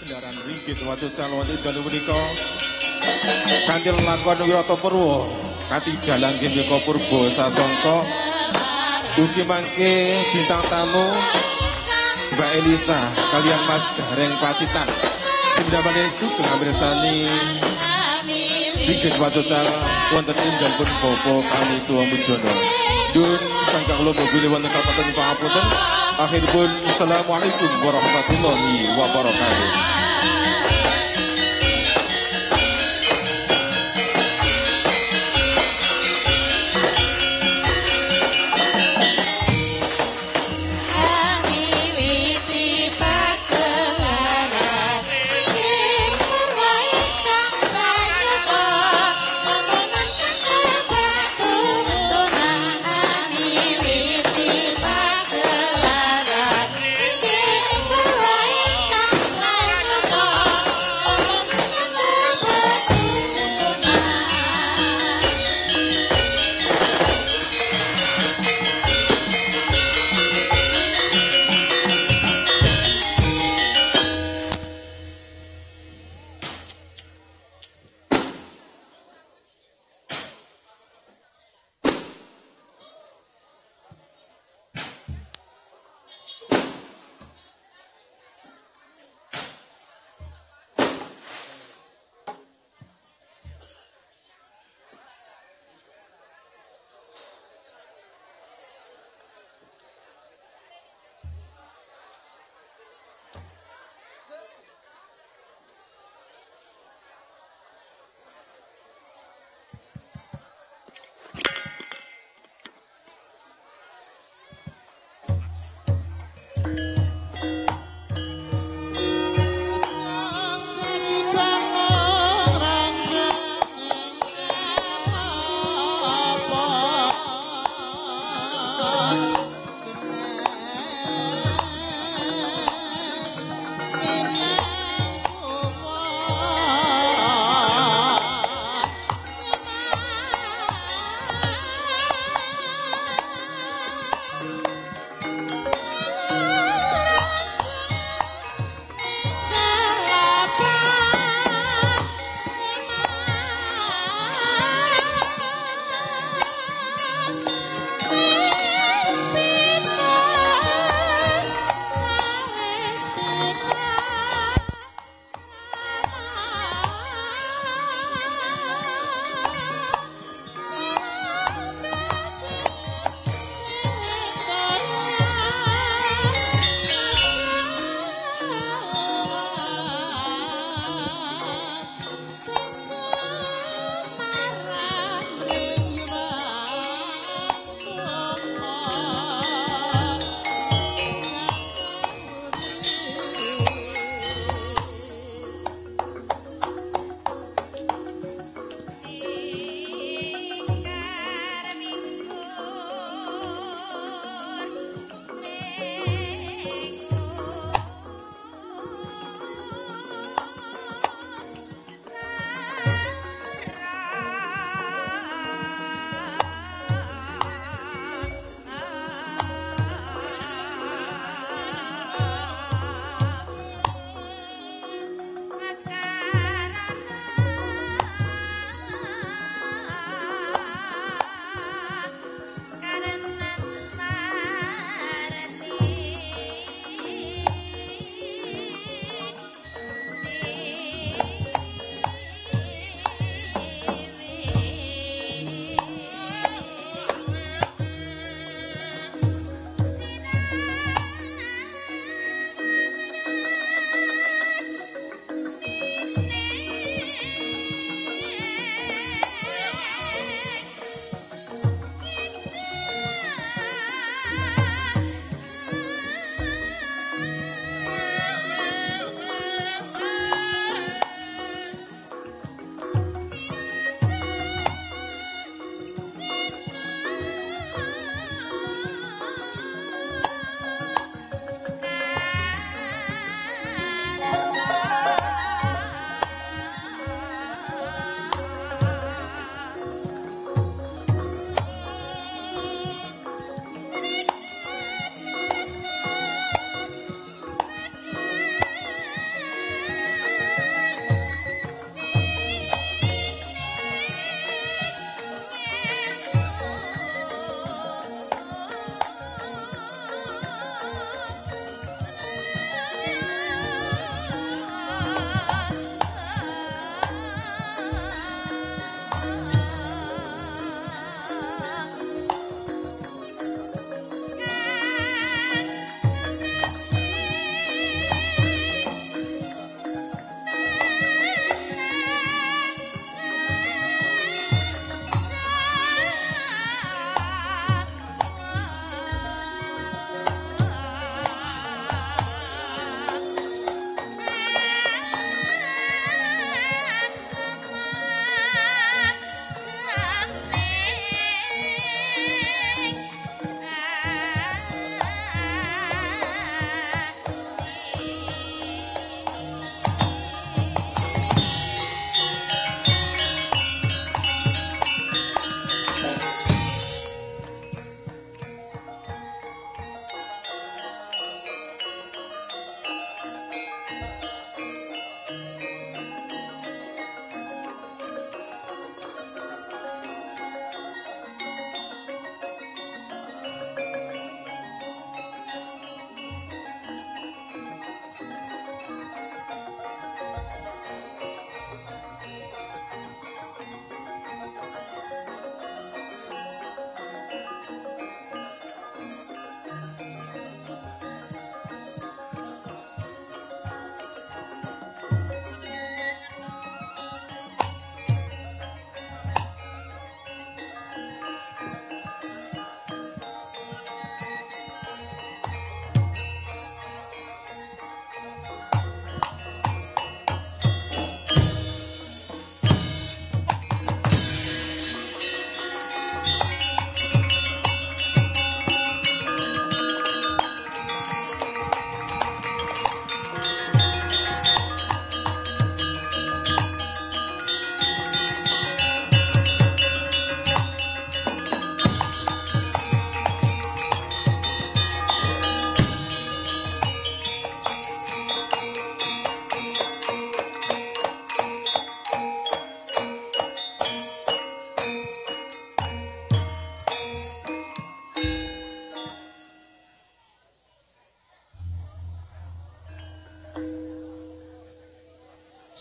Kendaraan ringgit waktu calon dalu menika kanthi lakon Wirata Purwa kanthi dalang Gimika Purba sasongko ugi mangke bintang tamu Mbak Elisa kalian Mas Gareng Pacitan sindamane sugeng amirsani ringgit waktu calon wonten undang pun Bobo kami tuwa mujono dun sangka kula mobil wonten kabupaten pangapunten akhiripun assalamualaikum warahmatullahi wabarakatuh.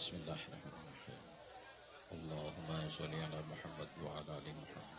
Bismillahirrahmanirrahim. Allahumma sholli ala Muhammad wa ala ali Muhammad.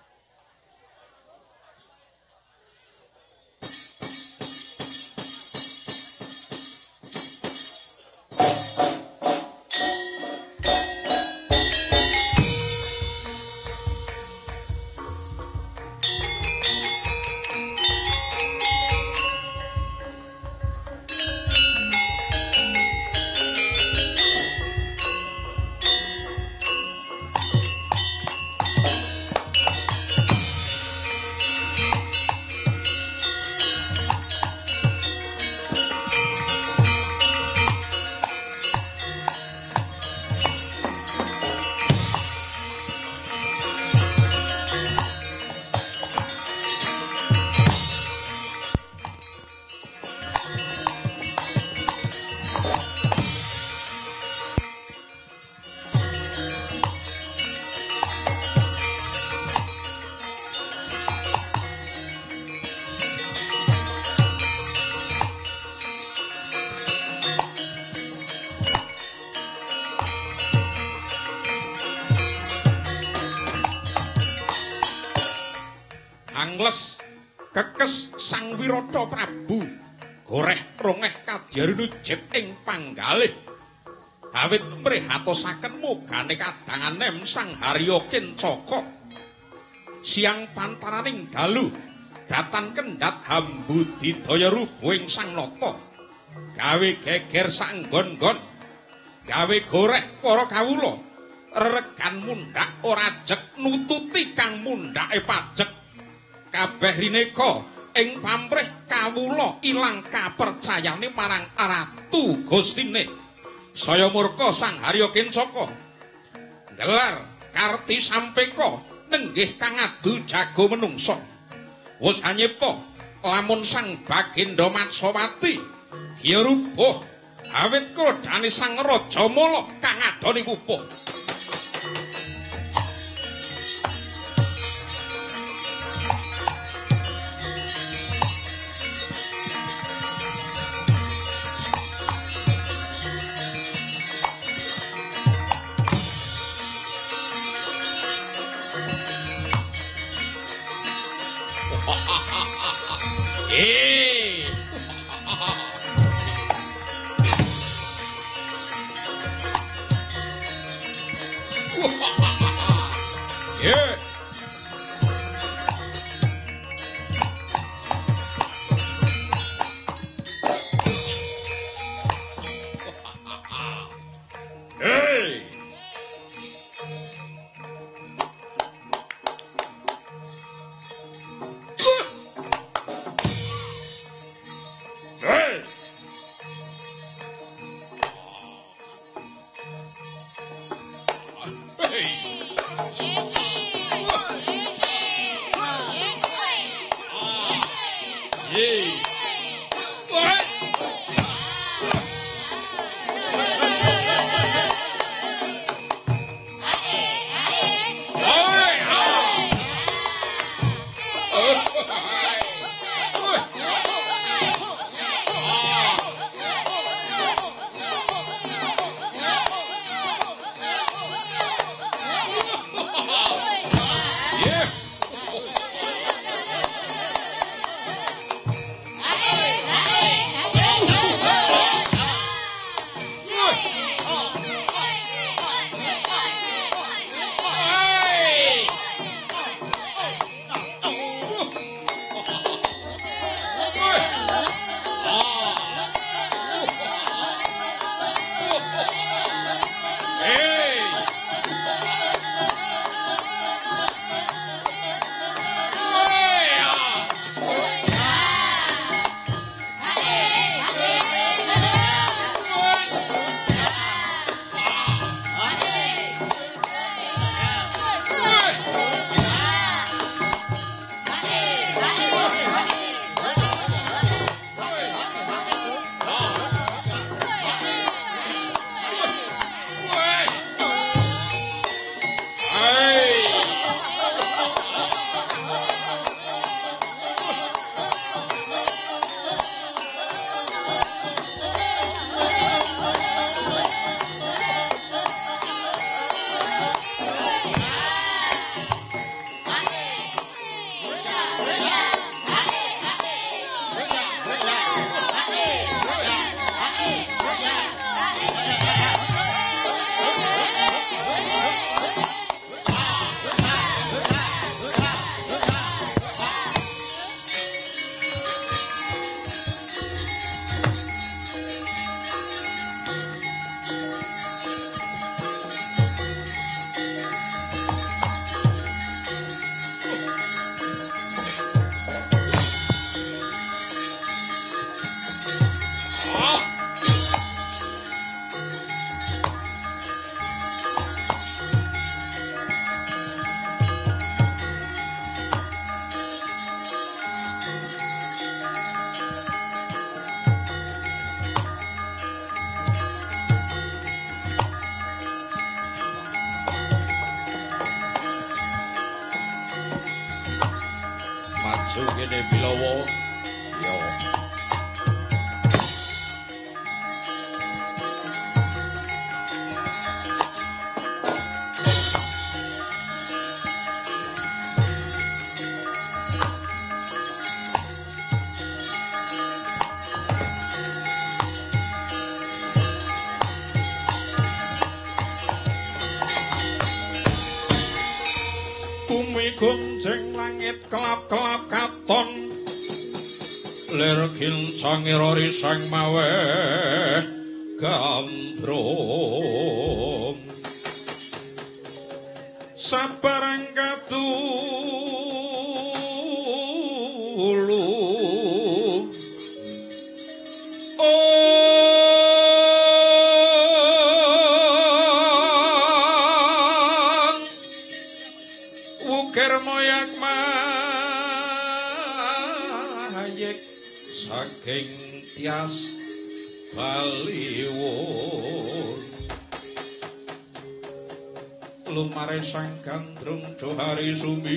Angles kekes Sang Wirata Prabu goreh rongeh kadyarin ujit ing panggalih awit mrihatosaken mogane kadanganem Sang Harya Kencaka siang pantaraning dalu datan kendhat hambu didaya rubuing Sang Nata gawe geger sanggon-gon gawe goreh para kawula reregan mundhak ora jek nututi kang mundhake pajek kabeh rineka ing pamrih kawula ilang kapercayane marang Ratu Gustine saya murka Sang Harya Kencaka gelar Karti Sampeka nenggih kang adu jago menungsa wis anyepa lamun Sang Baginda Matsawati ya rubuh awit kodane Sang Raja Mala kang adoni pupuh Yeah. Hey. kene Bilawa. Yo. Bumi gonjeng langit kelap-kelap katon lir kincang ira risang mawe gandrung sabarang katulu Wukir moyak mayek saking tias Baliwon lumare sang gandrung dohari Sumitra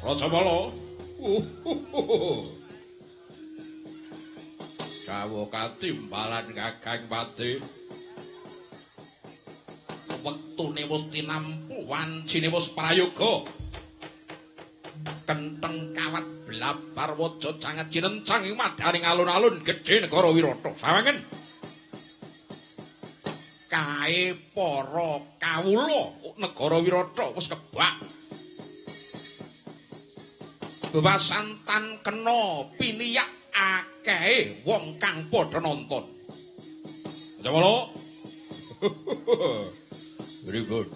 Raja Bala Kawo katimbalan Kakang Pati wektune wis tinampu wancine wis prayoga kenteng kawat blabar waja janget jinencang ing madaning alun-alun gedhe negara Wirata sawangen kae para kawula negara Wirata wis kebak bebasantan kena piniyak akehe wong kang padha nonton. Jawala. Very good.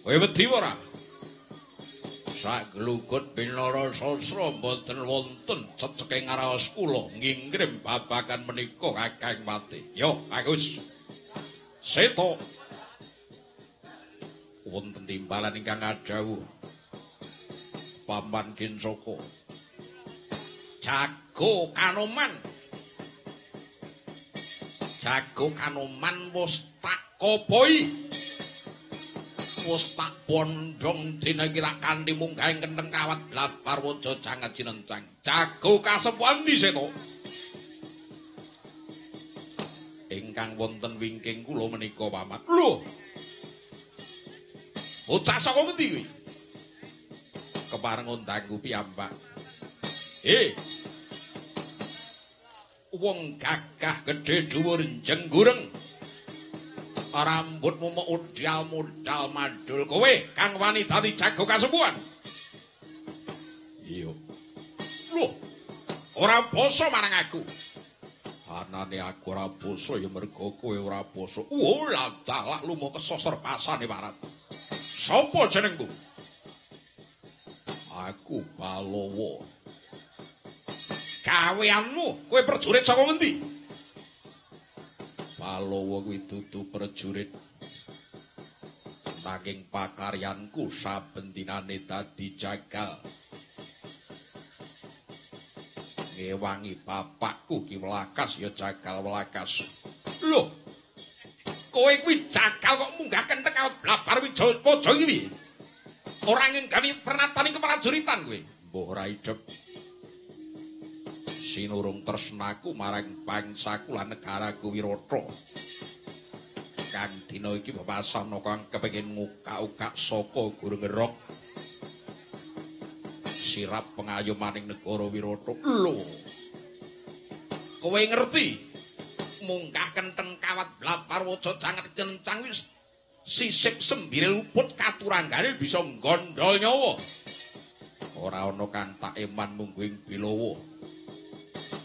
Kowe wedi ora? Sak glugut pinara sastra mboten wonten ceceking ngaraos kula nginggrim babagan menika Kakang Pati. Yo, bagus. Seto. Wonten timbalan ingkang adhawuh. Paman Kincaka Jago Kanoman wis tak kopoi wis tak bondong dina iki tak kanthi munggahing kenteng kawat blabar waja janget jinencang Jago kasepuan ndi seto ingkang wonten wingking kula menika paman lho bocah saka ngendi kuwi kepareng undangku piyambak. Wong gagah gedhe dhuwur jenggureng. Rambutmu mok udal-mudal madul kowe kang wani dadi jago kasepuan. Iya. Loh, ora basa marang aku. Anane aku ora basa ya mergo kowe ora basa. Lah dalah lumo kesosor pasane parat. Sopo jenengmu? Aku Balawa. Kaweanmu, kowe prajurit saka ngendi? Balawa kuwi dudu prajurit. Nanging pakaryanku saben dinane dadi jagal. Ngewangi bapakku Ki Welakas ya jagal Welakas. Lho. Kowe kuwi jagal kok munggah kenteng kawat blabar Wijaya iki. Ora nggawi pernataning keprajuritan kowe. Mbah ora idep. Sinurung tresnaku marang bangsaku lan negaraku Wirata. Kang dina iki babasana kang kepengin ngukak-ukak saka Guru Ngerok. Sirap pengayomaning negara Wirata. Lho. Kowe ngerti? Munggah kenteng kawat blabar waja janget kencang wis sisik sembire luput katuranggane bisa nggondol nyawa. Ora ana kang tak eman mungguing Bilawa.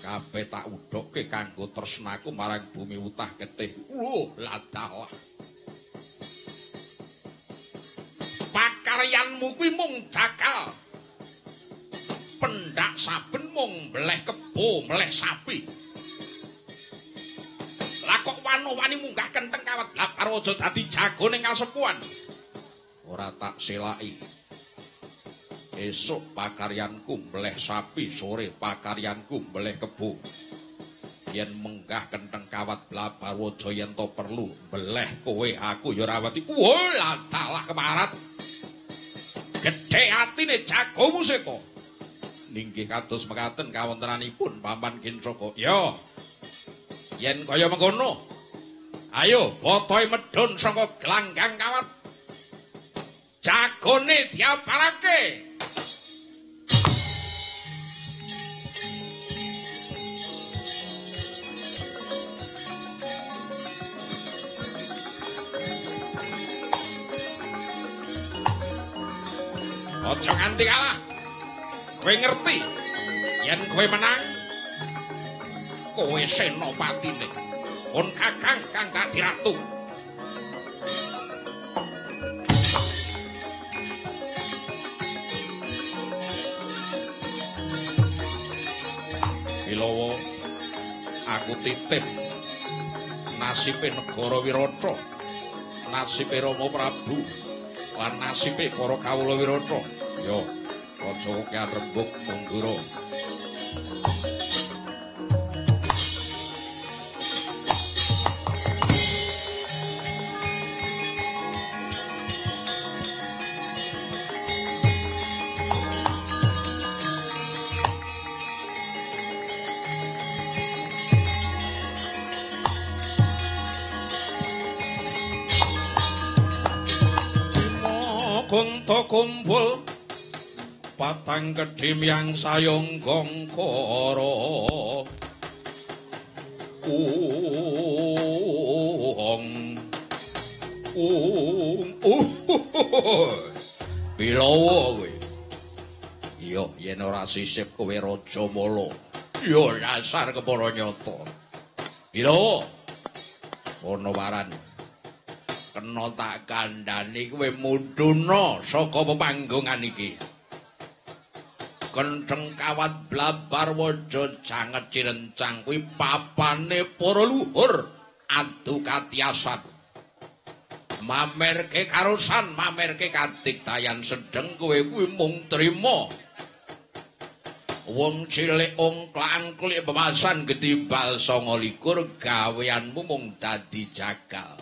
Kabeh tak udhokke kanggo tresnaku marang bumi utah getih. Lah dalah. Pakaryanmu kuwi mung jakal. Pendak saben mung mleh kebo, mleh sapi. Lah kok wani munggah kenteng kawat blabar aja dadi jago ning kasepuan. Ora tak selaki. Esuk pakaryanku mleh sapi, sore pakaryanku mleh kebo. yen menggah kentheng kawat Blabarwaja yen to perlu beleh kowe aku ya ora wedi. Wah, dalah kemarat. Gedhe atine jagomu seta. Ninggih kados mekaten kawontenanipun Paman Kincaka. Ya. Yen kaya mengkono, ayo botohe medhun saka glanggang kawat. Jagone diaparake. Aja nganti kalah. Kowe ngerti yen kowe menang kowe senopatine pun kakang kang dadi ratu. Bilawa aku titip nasibe negara Wirata, nasibe Rama Prabu, lan nasibe para kawula Wirata. Yo, aja kaya rembug Tunggura. Kunta kumpul patang kedhim yang sayonggong kara Bilawa kowe. Iya, yen ora sisip kowe Rajamala. Ya dasar kepara nyata. Bilawa. Ana waran. Kena tak kandhani kowe mundhuna saka pepanggongan iki. Kentheng kawat Blabarwaja janget cirencang kuwi papane para luhur adu katiasan. Mamerke karosan, mamerke kadigdayan sedeng kowe kuwi mung trima. Wong cilik ongklang-klik pemasan gedhi bal 29 gaweanmu mung dadi jagal.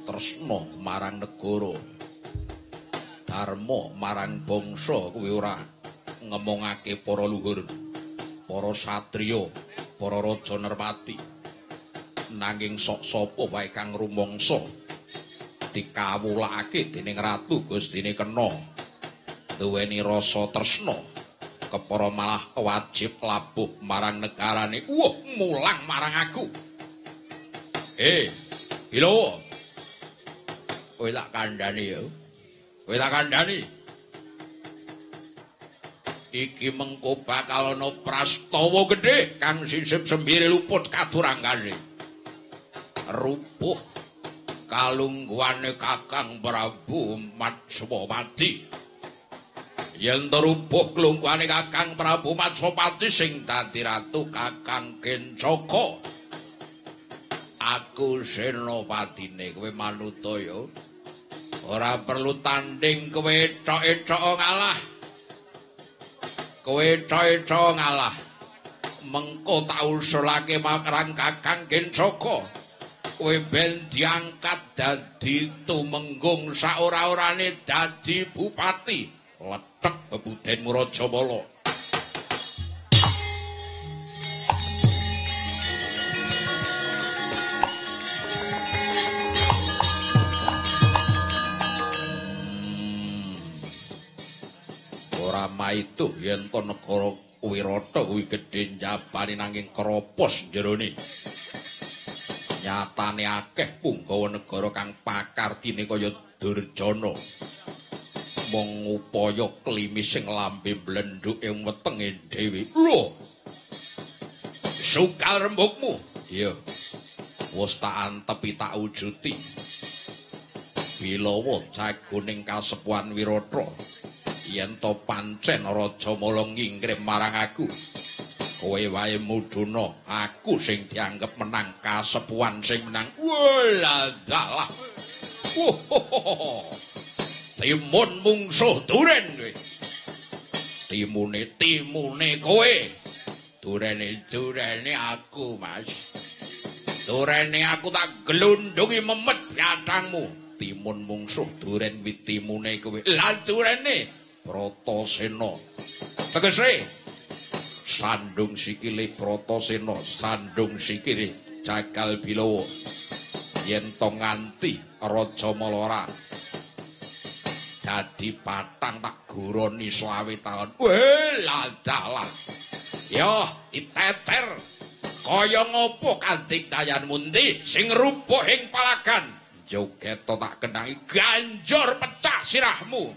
Tresna marang negara, dharma marang bangsa kuwi ora ngemongake para luhur, para satriya, para raja nerpati. Nanging sok sapa wae kang rumangsa dikawulake dening ratu Gustine Kena duweni rasa tresna kepara malah wajib labuh marang negarane. Wah, mulang marang aku. Bilawa. Kowe tak kandhani ya. Kowe tak kandhani. Iki mengko bakal ana prastawa gedhe kang sisip sembire luput kadurangane. Rupuh kalungguhane Kakang Prabu Matswapati. Yen to rupuh kalungguhane Kakang Prabu Matswapati sing dadi ratu Kakang Kincaka. Aku senopatine kowe manuta ya. Ora perlu tanding kowe ethok-ethok ngalah. Kowe ethok-ethok ngalah. Mengko tak usulake marang Kakang Kincaka. Kowe ben diangkat dadi tumenggung saora-orane dadi bupati. Lethek bebudenmu Rajamala. Itu yen to negara Wirata kuwi gedhe njabani nanging kropos jerone. Nyatane akeh punggawa negara kang pakardine kaya Durjana. Mung upaya klimis sing lambe blendhuk ing wetenge dhewe. Lho. Sukal rembugmu. Iya. Wis tak antepi tak wujuti. Bilawa jagoning kasepuhan Wirata. Yen to pancen Rajamala ngingkrim marang aku, kowe wae mudhuna aku sing dianggep menang, kasepuhan sing menang. Walah. Timun mungsuh duren kowe. timune kowe. Durene aku, Mas. Durene aku tak glundungi memet biatangmu. Timun mungsuh duren witimune kowe. Lan durene Pratasena. Tegese sandung sikile Pratasena, sandung sikile Jagal Bilawa. Yen to nganti Raja Malara dadi patang tak guroni 20 taun. Weh, ladalah. Yo, diteter. Kaya ngopo kanthi dayan mundi sing rupuh ing palagan. Joget tak kenangi ganjor pecah sirahmu.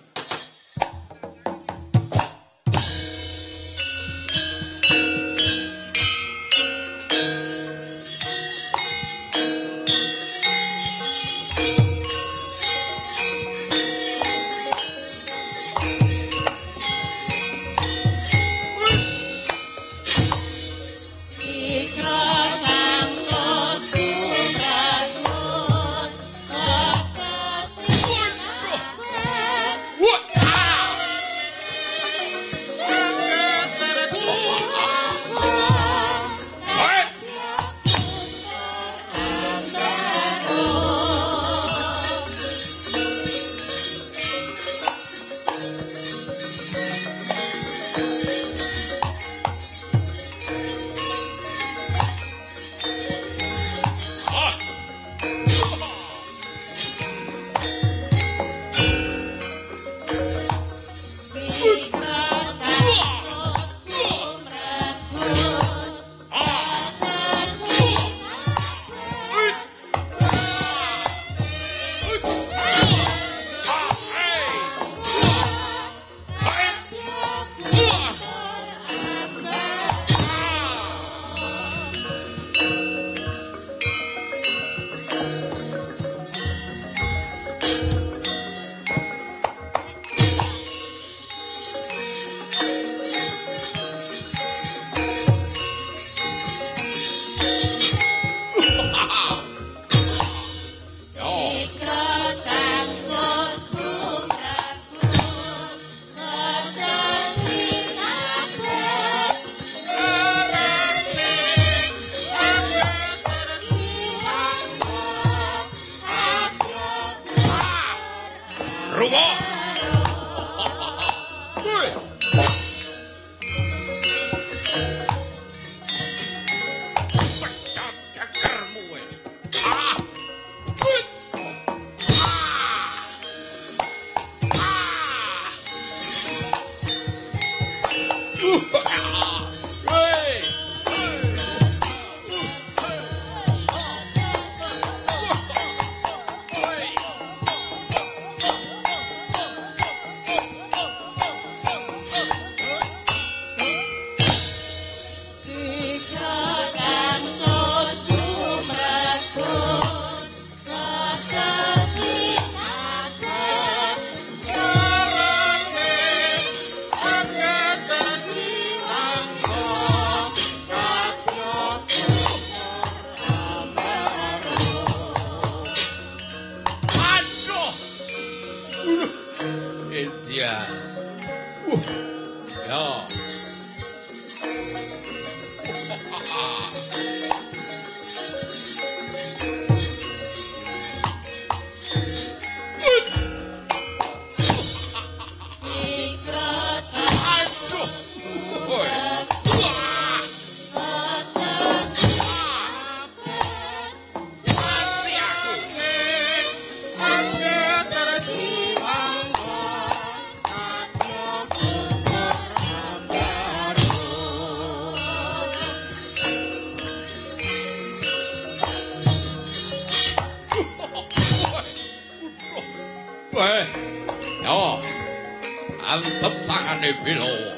Antep sangane Bilawa.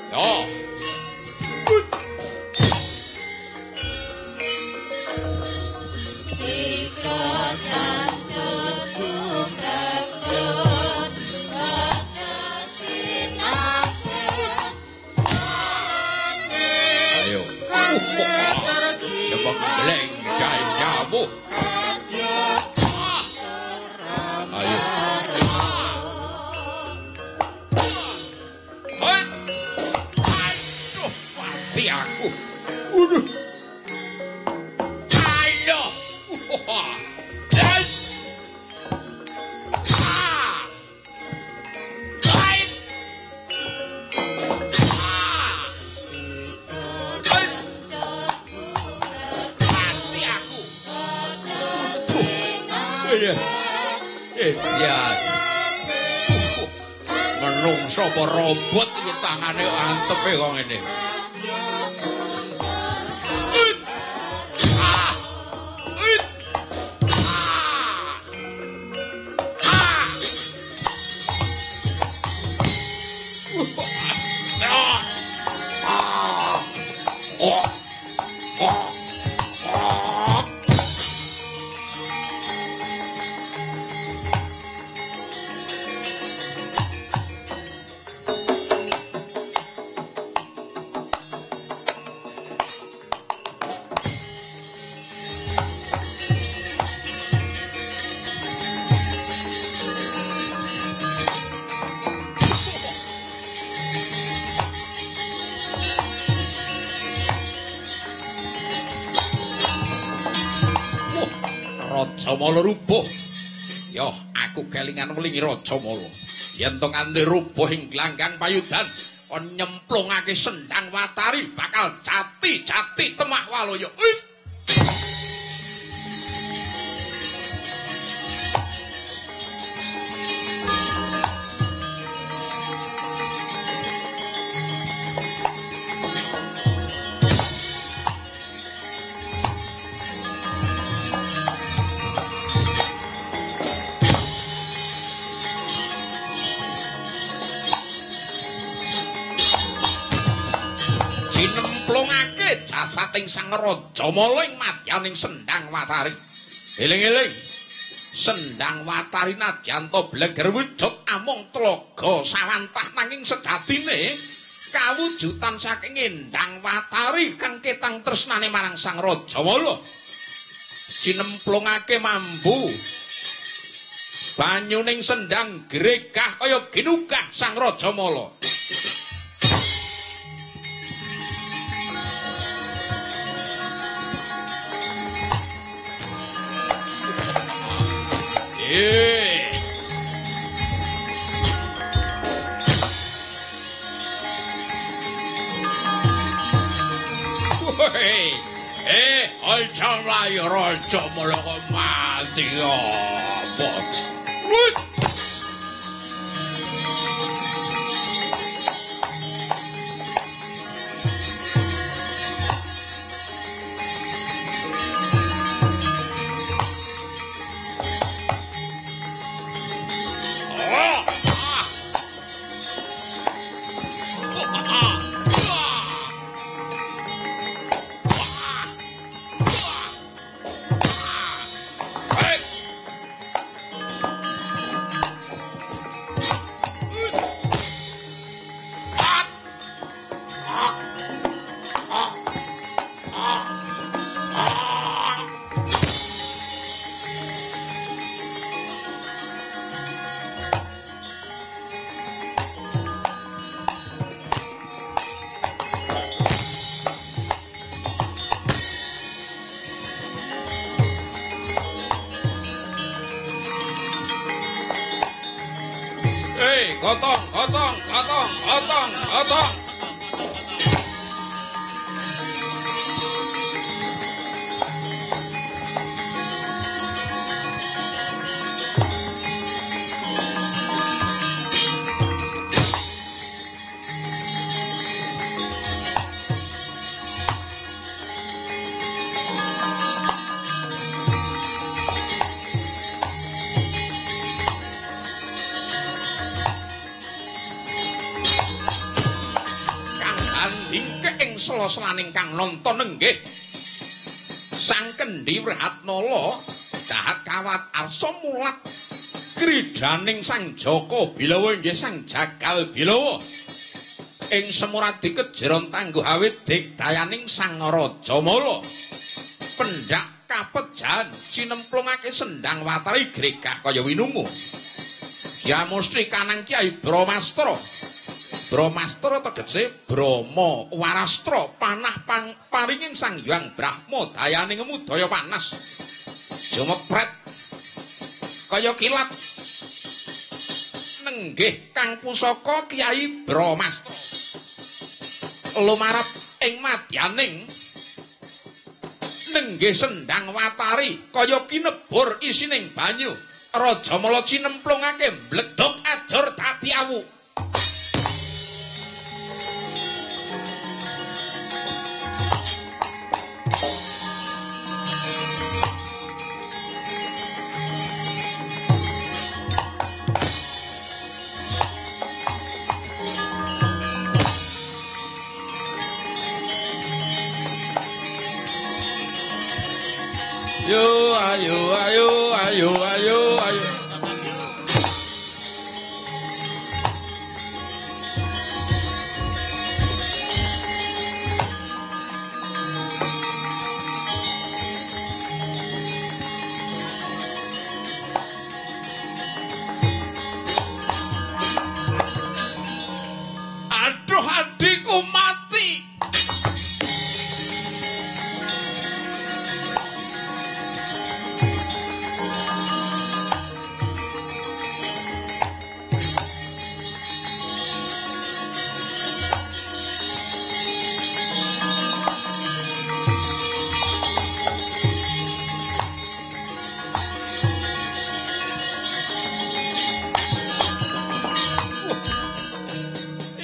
Yo. Sikra jancuk kumrekut sinapet sane. Ayo. Coba geleng jamu. Ayo. Ya. Menungso apa robot iki tangane antepe kok ngene. Rajamala rubuh. Yo, aku kelingan mlingi Rajamala. Yen to kanthi rubuh ing glanggang payudan, kon nyemplungake sendang watari bakal jati-jati temak waloya. Jinemplungake jasating Sang Rajamala ing madyaning sendang watari. Eling-eling. Sendang watari najan to bleger wujud amung tlaga sawantah nanging sejatine kawujudan saking endang watari kang ketang tresnane marang Sang Rajamala. Jinemplungake mambu banyuning sendang gregah kaya ginugah Sang Rajamala. Aja layu Rajamala kok mati apa? Gotong. Selaning kang nonton nenggih Sang Kendhi Wratnala dahat kawat arsa mulat kridaning Sang Jaka Bilawa inggih Sang Jagal Bilawa ing semuradi kejeron tangguh awit digdayaning Sang Rajamala pendak kapejan cinemplungake sendang watari gregah kaya winungu ya mesti kanang Kyai Bramastra. Bramastra tegese Brahma Warastra panah paringing Sang Hyang Brahma dayaning ngudaya panas. Jumepret kaya kilat nenggih Kang Pusaka Kyai Bramastra. Lumarap ing madyaning nenggih Sendang Watari kaya kinebur isining banyu. Raja Mala cinemplungake mbledhok ajur dadi awu. Ayo, ayo, ayo, ayo, ayo, ayo. Aduh adikku mati.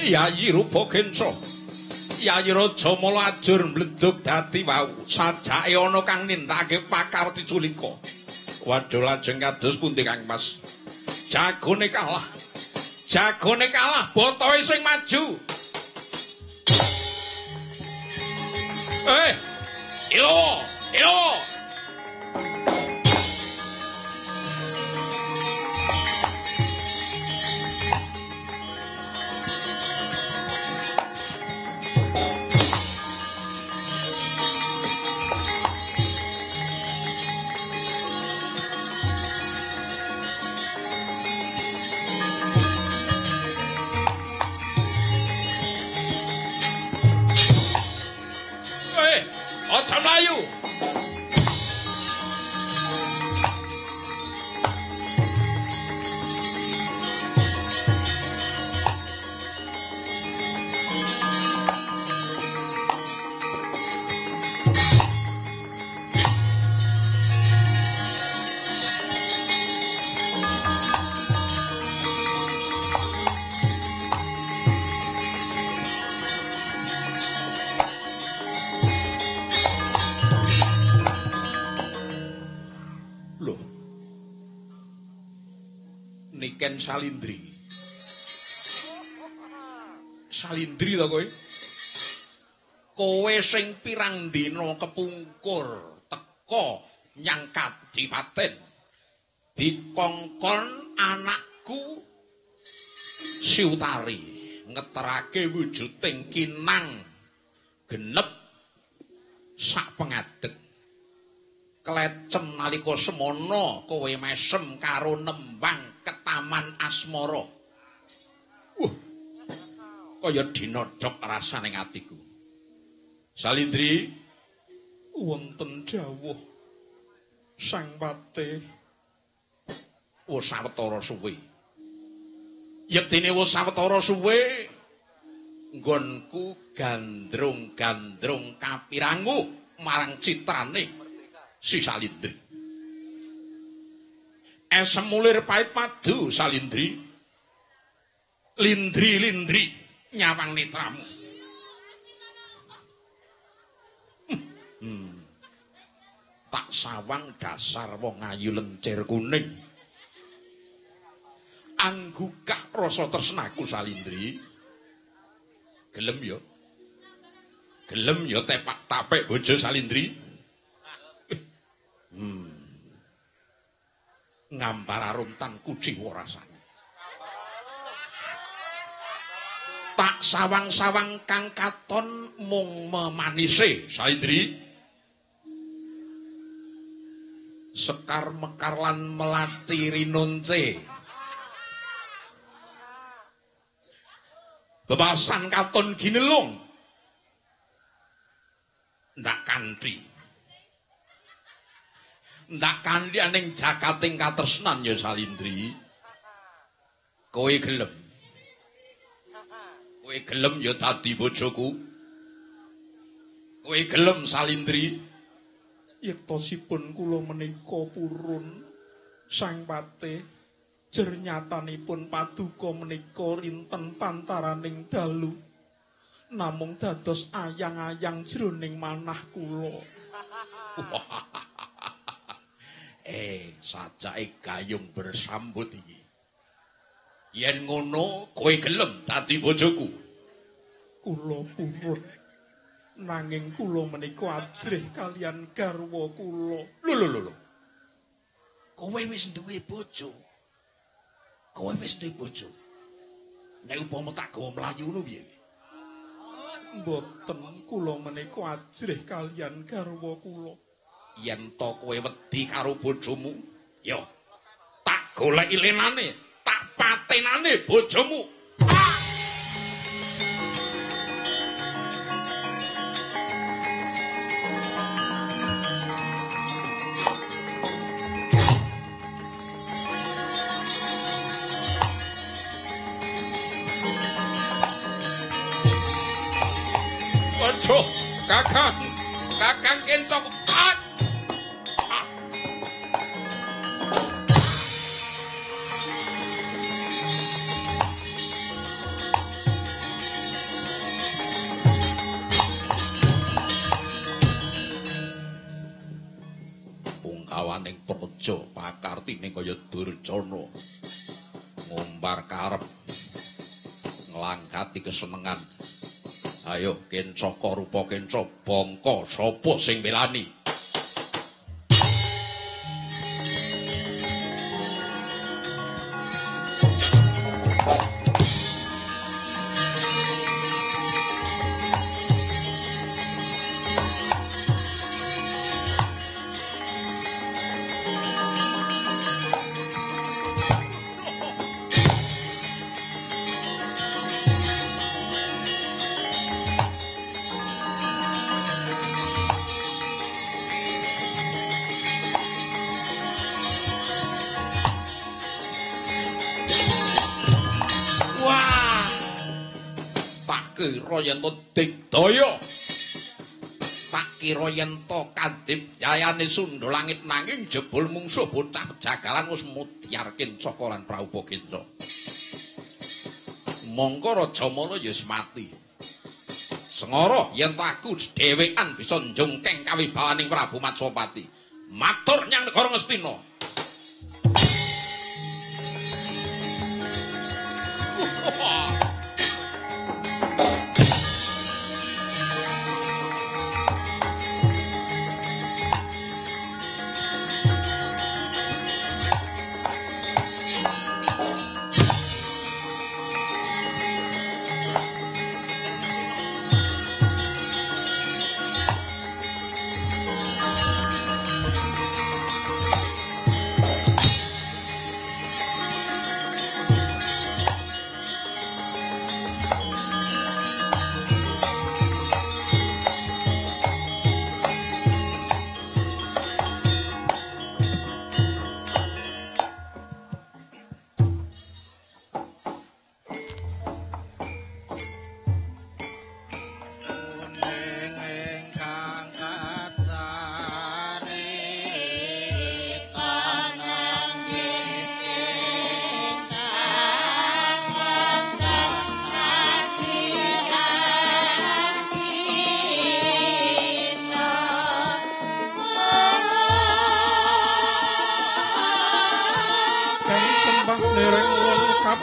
Yayi Rupakenca, Yayi Raja Mala ajur mbledhog dadi wau. Sajake ana kang nindakake pakarti culika. Waduh lajeng kados pundi Kang Mas? Jagone kalah. Jagone kalah, botohe sing maju. Ilo, ilo. Aja mlayu. Niken Salindri. Salindri to kowe? Kowe sing pirang dina kepungkur teka nyang Kadipaten dikongkon anakku Siutari ngeterake wujuding kinang genep sak pengadeg. Klecem nalika semana kowe mesem karo nembang ketaman asmara. Kaya dinodhok rasane atiku. Salindri, wonten dawuh Sang Pate wis sawetara suwe. Yektine wis sawetara suwe nggonku gandrung-gandrung kapirangu marang citrane si Salindri. Esemulir pait padu Salindri. Lindri-lindri nyawang netramu. Tak sawang dasar wong ayu lencir kuning. Anggukah rasa tresnaku Salindri. Gelem ya. Gelem ya tepak tapek bojo Salindri. Ngampar aruntan kuciwa rasane. Tak sawang-sawang kang katon mung memanise Salindri. Sekar mekar lan melati rinunce. Bebasan katon ginelung. Ndak kanthi. Ndak kanthi aning jakating katresnan ya Salindri. Kowe gelem. Kowe gelem ya dadi bojoku. Kowe gelem Salindri. Yektosipun kula menika purun sang patih jernyatanipun paduka menika rinten pantaraning dalu namung dados ayang-ayang jroning manah kula. Sajake gayung bersambut iki. Yen ngono kowe gelem dadi bojoku? Kula purun. Nanging kula menika ajrih kalian garwa kula. Lho. Kowe wis duwe bojo. Nek upama tak gawa mlayu ngono piye? Mboten kula menika ajrih kalian garwa kula. Yen to kowe wedi karo bojomu, ya tak goleki lenane, tak patenane bojomu. Ojo, kakang kencok. Pungkawaning praja pakartine kaya Durjana ngumbar karep nglangkati kesenengan. Ayo kencaka rupa kenca bangka sapa sing melani? Kira yen to digdaya, tak kira yen to kadibyayane Sundha Langit nanging jebul mungsuh bocah jagalan wis mudyar kencaka lan praupa kenca. Mongko Rajamala ya wis mati. Sengara yen aku dhewekan bisa njungkeng kawibawaning Prabu Matsapati. Matur nyang negara Ngastina.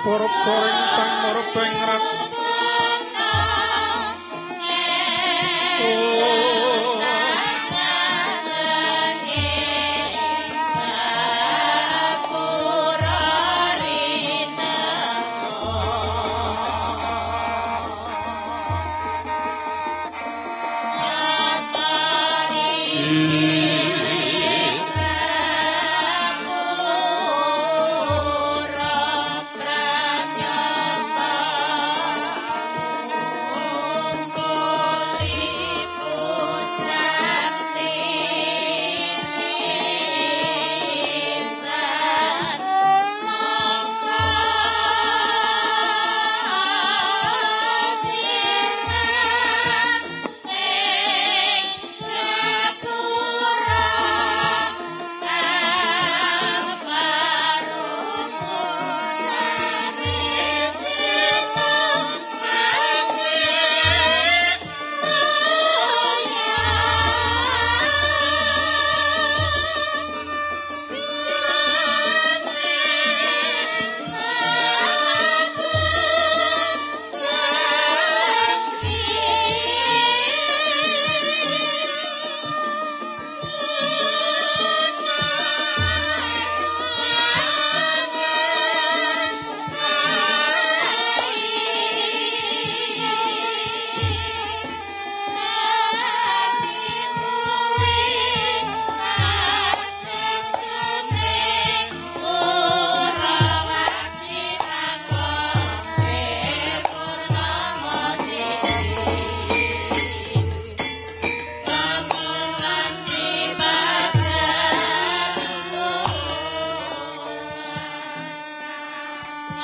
Borok-boreng sang morebeng rat.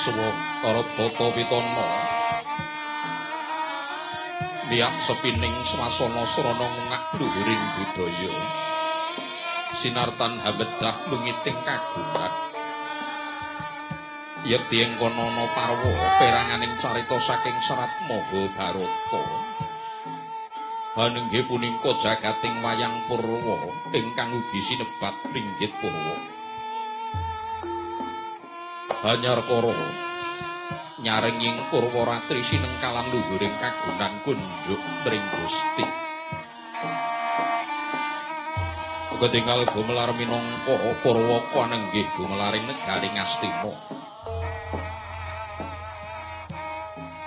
suwa karo Tata Pitana miyak sepining swasana srana ngak luhuring budaya sinartan habedah lungiting kagungan yekti ing kono ana parwa peranganing carita saking Serat Mahabharata hanenggih punika jagating wayang Purwa ingkang ugi sinebat Ringgit Purwa Hanyarkara nyarenging Purwaratri sinengkalan luhuring kagunan kunjuk tring Gusti ketingal gumelar minangka Purwa kanenggih gumelaring negaring Astina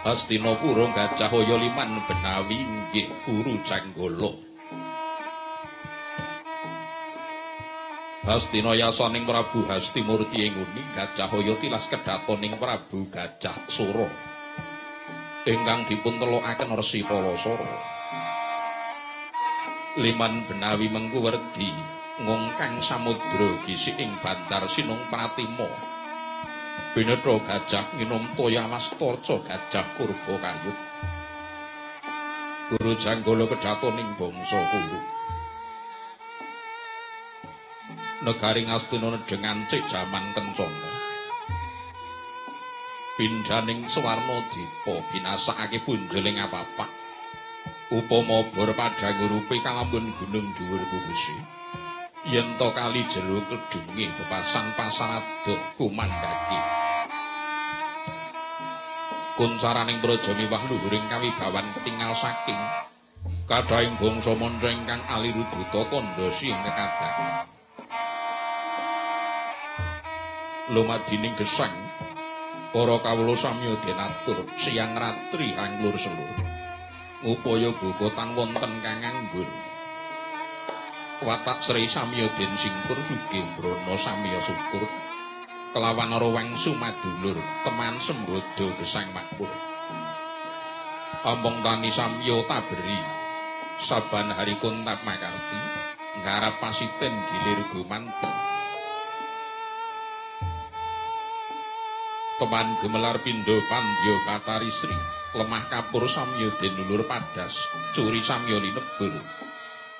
Hastinapura Gajahaya liman benawi inggih Guru Janggala Hastina yasaning Prabu Hastimurti inguni Gajahaya tilas kedhatoning Prabu Gajah Sura ingkang dipun telokaken Resi Palasara liman benawi mengku werdi ngungkang samudra gisik ing Bandar Sinung Pratima Binetha gajah nginum toya mastorca gajah kurba kayut Guru Janggala kedhatoning bangsa Kuru Negari Ngastina nedhengan cek jaman kencana pindhaning Swarna Dipa binasakake punjeling apapak upama bor padhang urupe kalambun gunung dhuwur kukusi yen to kali jero kedunge bebasan pasarada kumandhaki kuncaraning praja miwah luhuring kawibawan ketingal saking kadhaing bangsa manca ingkang aliruduta tandha sing kekadang lumadining gesang para kawula samya denatur siang ratri hanglur selur upaya bobotan wonten kang anggur watak Sri samya den singkur sugih brana samya syukur kelawan rawang sumadulur teman sembodo gesang makmur ompong tani samya taberi saban hari kontak makarti ngarap pasiten gilir gumanti teman gemelar pindho pandya Batari Sri lemah kapur samya denulur padas curi samya linebur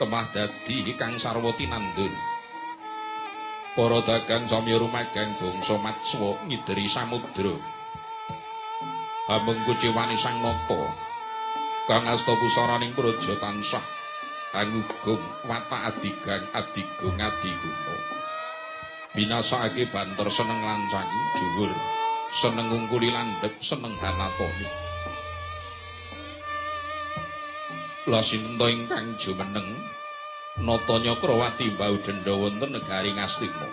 temah dadi kang sarwa tinandur para dagang samya rumagang bangsa matswa ngideri samudra hameng kuciwani sang nata kang asta pusaraning praja tansah kangugum watak adigung adiguna binasake banter seneng lancangi dhuwur seneng ngungkuli landhep seneng hanatoni lasinta ingkang jumeneng nata Nyakrawati mbau dendha wonten negari Ngastina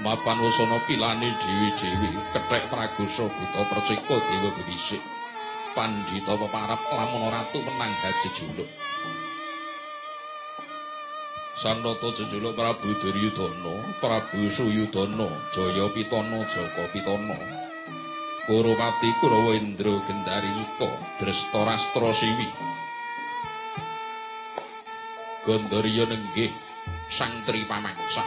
mapan wasana pilane dewi-dewi kethek pragusa buta percika dewa bewisik pandhita peparap lamun ratu menang jejuluk sang nata jejuluk Prabu Duryudana Prabu Suyudana Jaya Pitana Jaka Pitana Kuropati Kurawa Indra Gendari Suta Drestarastra Siwi Gandharya nenggih sang Tri Pamangsa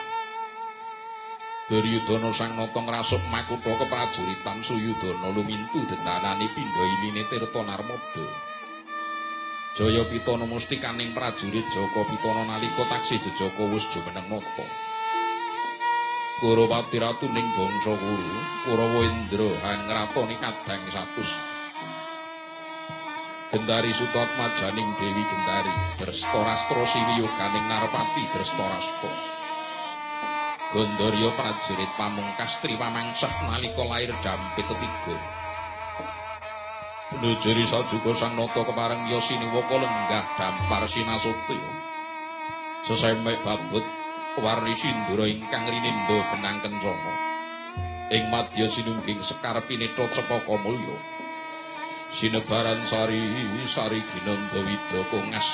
Duryudana sang nata ngrasuk makutha keprajuritan Suyudana lumintu dendanane pindha inine Tirta Narmada Jaya Pitana mustikaning prajurit Jaka Pitana nalika taksih jejaka wis jumeneng nata Kuropati ratuning bangsa Kuru Kurawa Indra hangratoni kadang 100 Gendari Sutatmajaning Dewi Gendari Drestarastra Siwi yoganing Narpati Drestarastra Gandharya prajurit pamungkas Tri Pamangsah nalika lair Dampit ketiga Nujuri sajuga sang nata kepareng Yasiniwaka lenggah dampar sinasutya sesemek babut warni sindura ingkang rinindo benang kencana ing madya sinungging sekar pineta cepaka mulya sinebaran sari ginanda wida kongas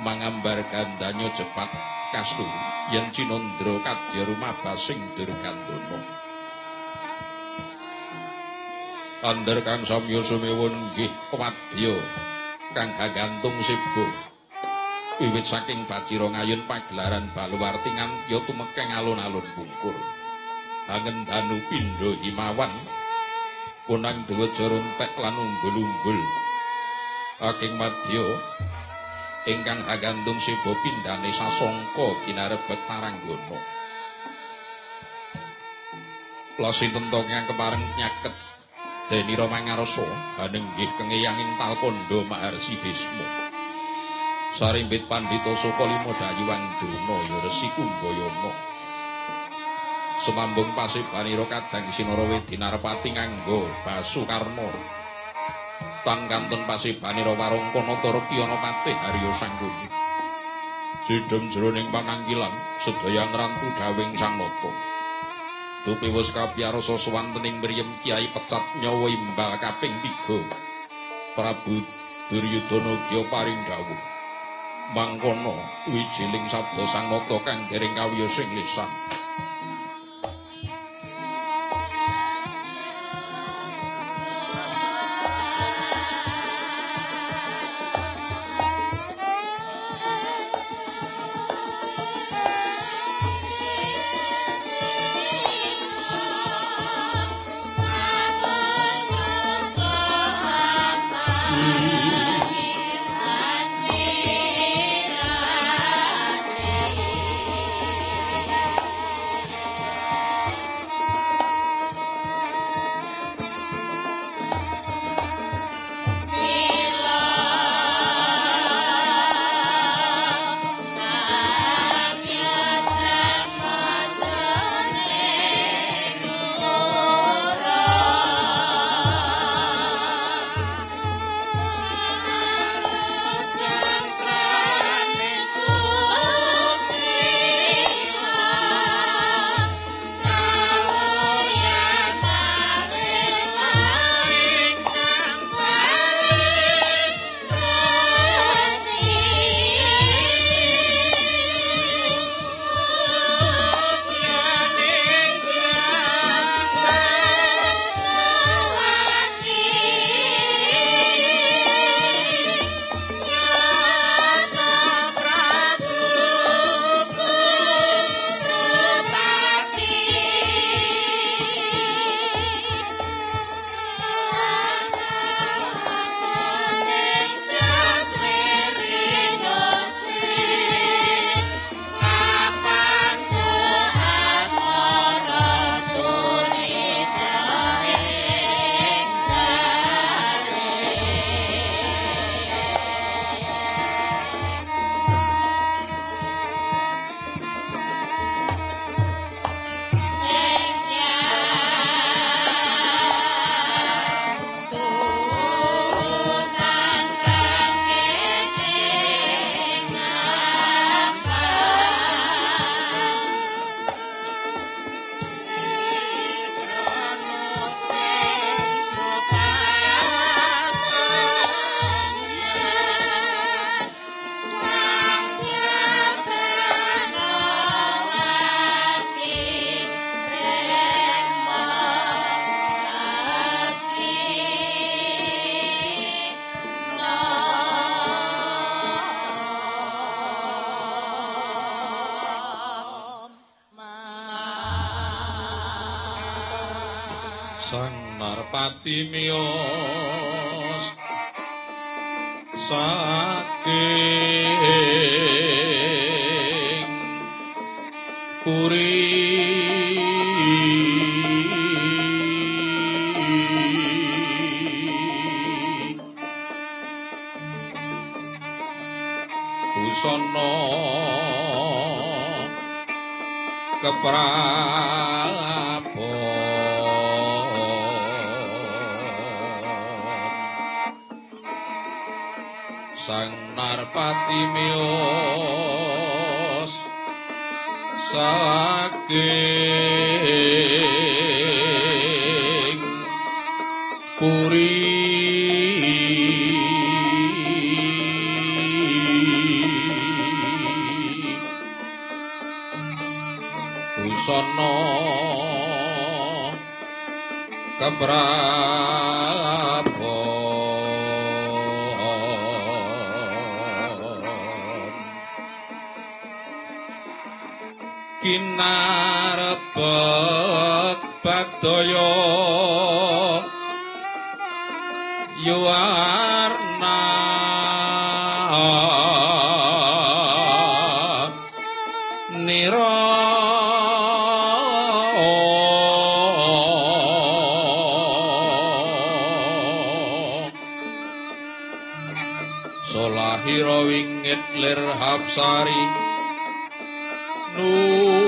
mangambar gandanya jepat kasturi yen cinandra kadya rumabasing durgandana Andher kang samya sumewa nenggih wadya kang gagantung sibuh wiwit saking Bacira ngayun pagelaran baluwarti nganti tumekeng alun-alun bungkur angendanu pindha himawan kunang dawa jorontek lan umbul-umbul aking madya ingkang hagantung seba pindhane sasangka ginarebek Taranggana lasinten kang kepareng nyaket denira mangarsa hanenggih kengeyanging Talkanda Maharsi Bisma sarimbit Pandhita Sukalima Dayuwang Drona ya Resi Kumbayana sumambung pasibanira kadang Sinara Wedinarpati nganggo Basukarna tan kantun pasibanira Warangkana Tarkyana Patih Harya Sangguni sidhem jroning pananggilan sedaya ngrantu dawing Sang Nata dupi wis kapiyarsa swantening mriyem Kyai Pecat nyawa imbal kaping 3 Prabu Duryudana Gya paring dawuh mangkono wijiling sabda Sang Nata kang dereng kawiyosing lisan Sang Narpati miyos saking puri busana keprabon Sang Narpati miyos saking puri busana keprabon kinarebek bagdaya yuwarna nira solahira wingit lir hapsari nurun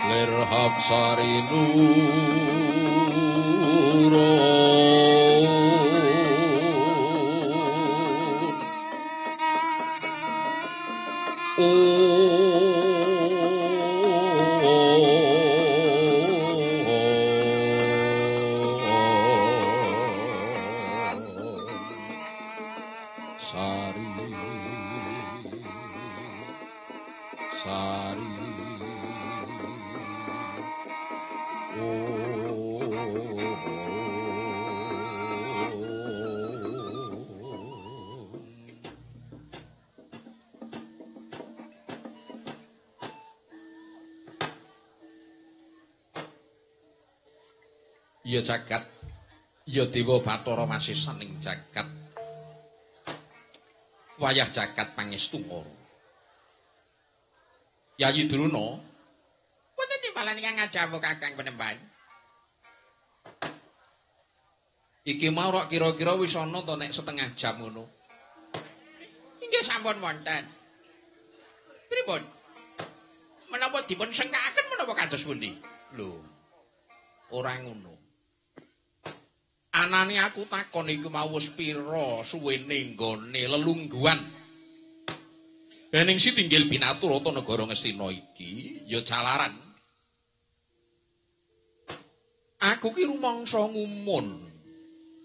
lir hapsari sari sari ya jagat ya dewa Bathara masisaning jagat wayah jagat pangestu ngoro Yayi Druna Wonten timbalan ingkang ngadhawuh Kakang Penemban. iki mau rok kira-kira wis ana to nek setengah jam ngono Inggih sampun wonten. Pripun? Menapa dipun sengkakaken menapa kados pundi? lho ora ngono anane aku takon iku mau wis pira suwene nggone lelungguhan Bening si tinggil binaturata negara Ngastina iki ya jalaran aku ki rumangsa ngumun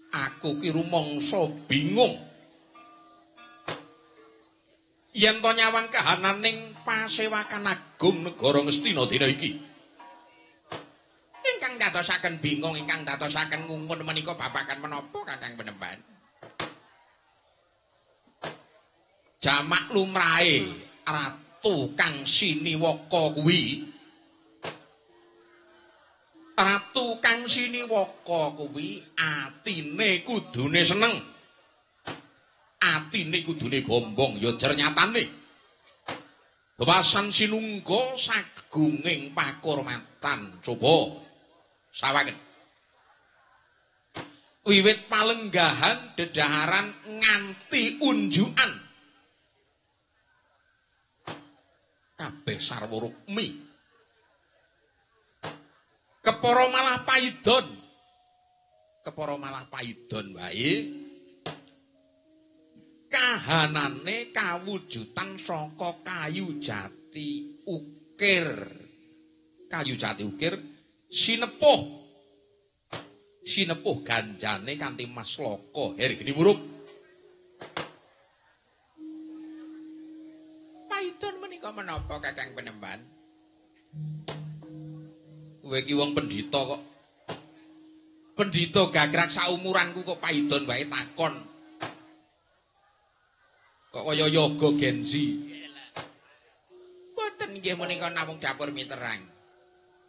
aku ki rumangsa bingung yen to nyawang kahananing pasewakan agung negara Ngastina dina iki Ingkang dadosaken bingung, ingkang dadosaken ngumun menika babagan menapa Kakang Penemban? jamak lumrahe ratu kang siniwaka kuwi ratu kang siniwaka kuwi atine kudune seneng atine kudune bombong ya jer nyatane bawasan sinungga sagunging pakurmatan coba sawangen wiwit palenggahan dedaharan nganti unjukan kabeh sarwa rukmi kepara malah paidon wae kahanane kawujudan saka kayu jati ukir sinepuh ganjane kanthi maslaka hergeni muruk Paidon menika menapa Kakang Penemban? kowe iki wong pendhita kok pendhita gagrak saumuranku kok paidon wae takon kok kaya yoga genzi Boten nggih menika namung dapur miterang.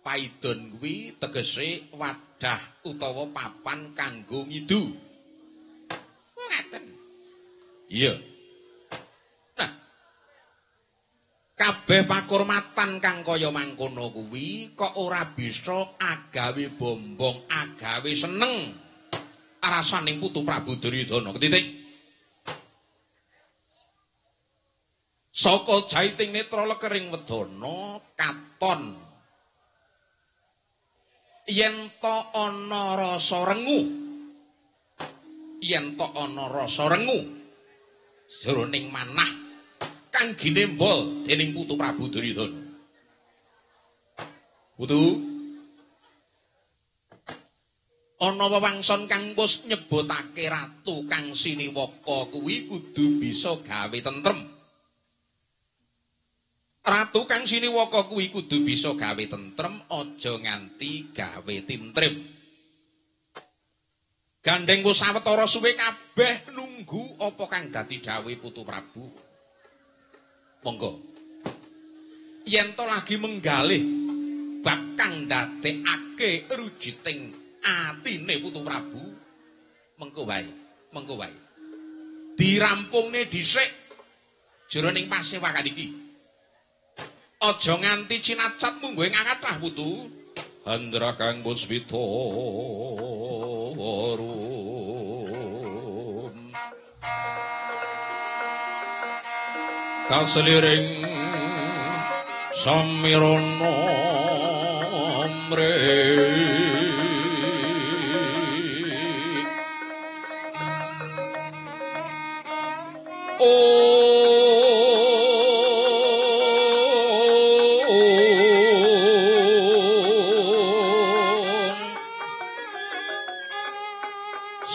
paidon kuwi tegese wadah utawa papan kanggo ngidu Ngaten. iya nah kabeh pakurmatan kang kaya mangkono kuwi kok ora bisa agawe bombong agawe seneng rasaning putu Prabu Duryudana titik saka jaiting netra lekering wedana katon yen to ana rasa rengu jroning manah kang ginembol dening Putu Prabu Duryudana. Putu ana wewangson kang wis nyebutake ratu kang siniwaka kuwi kudu bisa gawe tentrem. Ratu kang siniwaka kuwi kudu bisa gawe tentrem, aja nganti gawe tintrim. Gandeng ku sawetara suwe kabeh nunggu apa kang dadi dawuh Putu Prabu. Monggo. Yen to lagi menggalih bab kang ndadekake rujiting atine Putu Prabu, mengko wae. Dirampungne dhisik jroning pasewakan iki. Aja nganti cinacat munggo ing kathah Putu. Handra kang puspita warum kaseliring samirana mre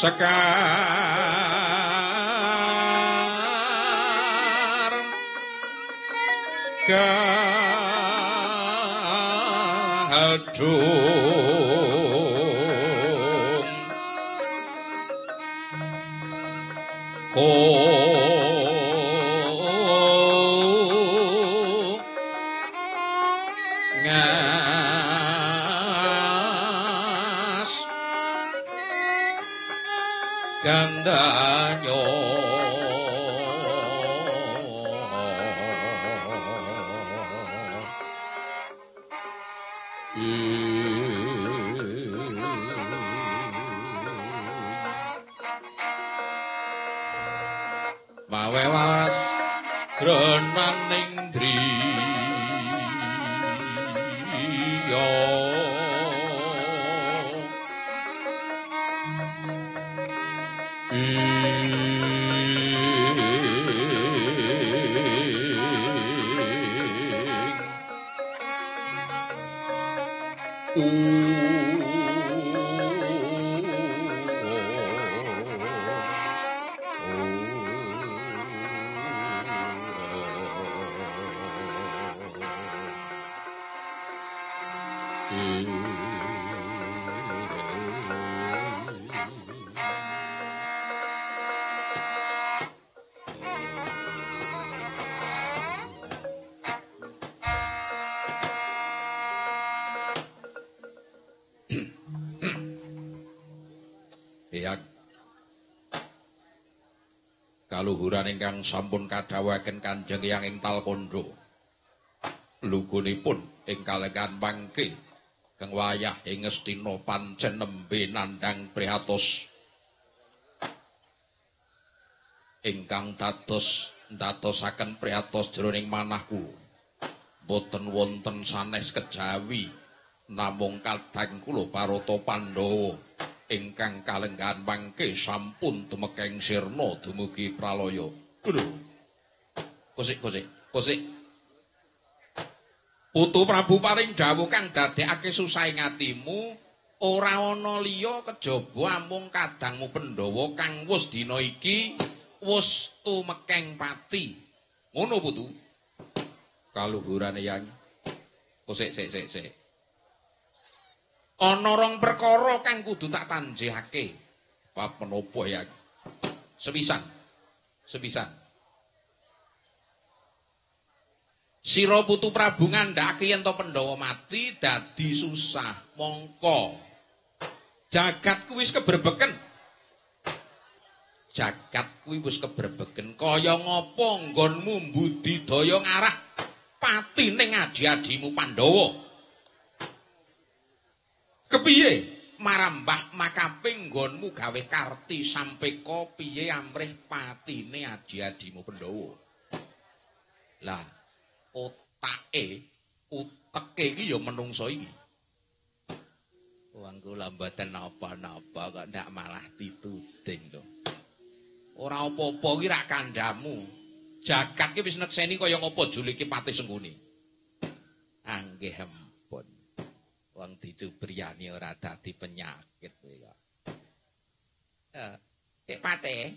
sekar kadung ngas gandanyo mawe waras renaning driya kaluhuran ingkang sampun kadhawuhaken Kanjeng Hyang ing Talkondo. Lugunipun ing kalegan mangke kang wayah ing Ngastina pancen nembe nandhang prihatos ingkang ndatosaken prihatos jroning manahku. Boten wonten sanes kejawi namung kadang kula Parata Pandhawa ingkang kalenggahan mangke sampun tumekeng sirna dumugi pralaya. Lho. Kosik. Putu Prabu paring dawuh kang dadekake susahing atimu, ora ana liya kejaba amung kadangmu Pandhawa kang wis dina iki wis tumekeng pati. Ngono Putu. Kaluhurane Yang. Kosik sik. Ana rong perkara kang kudu tak tanjihake. Bab menapa ya? Sepisan. Sira Putu Prabu ngandhakake yen to Pandhawa mati dadi susah, mongko jagat kuwi wis keberbeken. Kaya ngapa nggonmu mbudidaya ngarah patining adi-adimu Pandhawa? Kepiye marambah makaping nggonmu gawe karti sampeka piye amrih patine adi-adimu Pandhawa? Lah uteke iki ya menungso iki. Wong kula mboten napa-napa kok ndak malah dituding lho. Ora apa-apa iki rak kandhamu. Jagat ki wis nekseni kaya ngapa Juli ki Patih Sengkuni. Anggih ampun. Wong dicubriyani ora dadi penyakit kowe kok. Patih.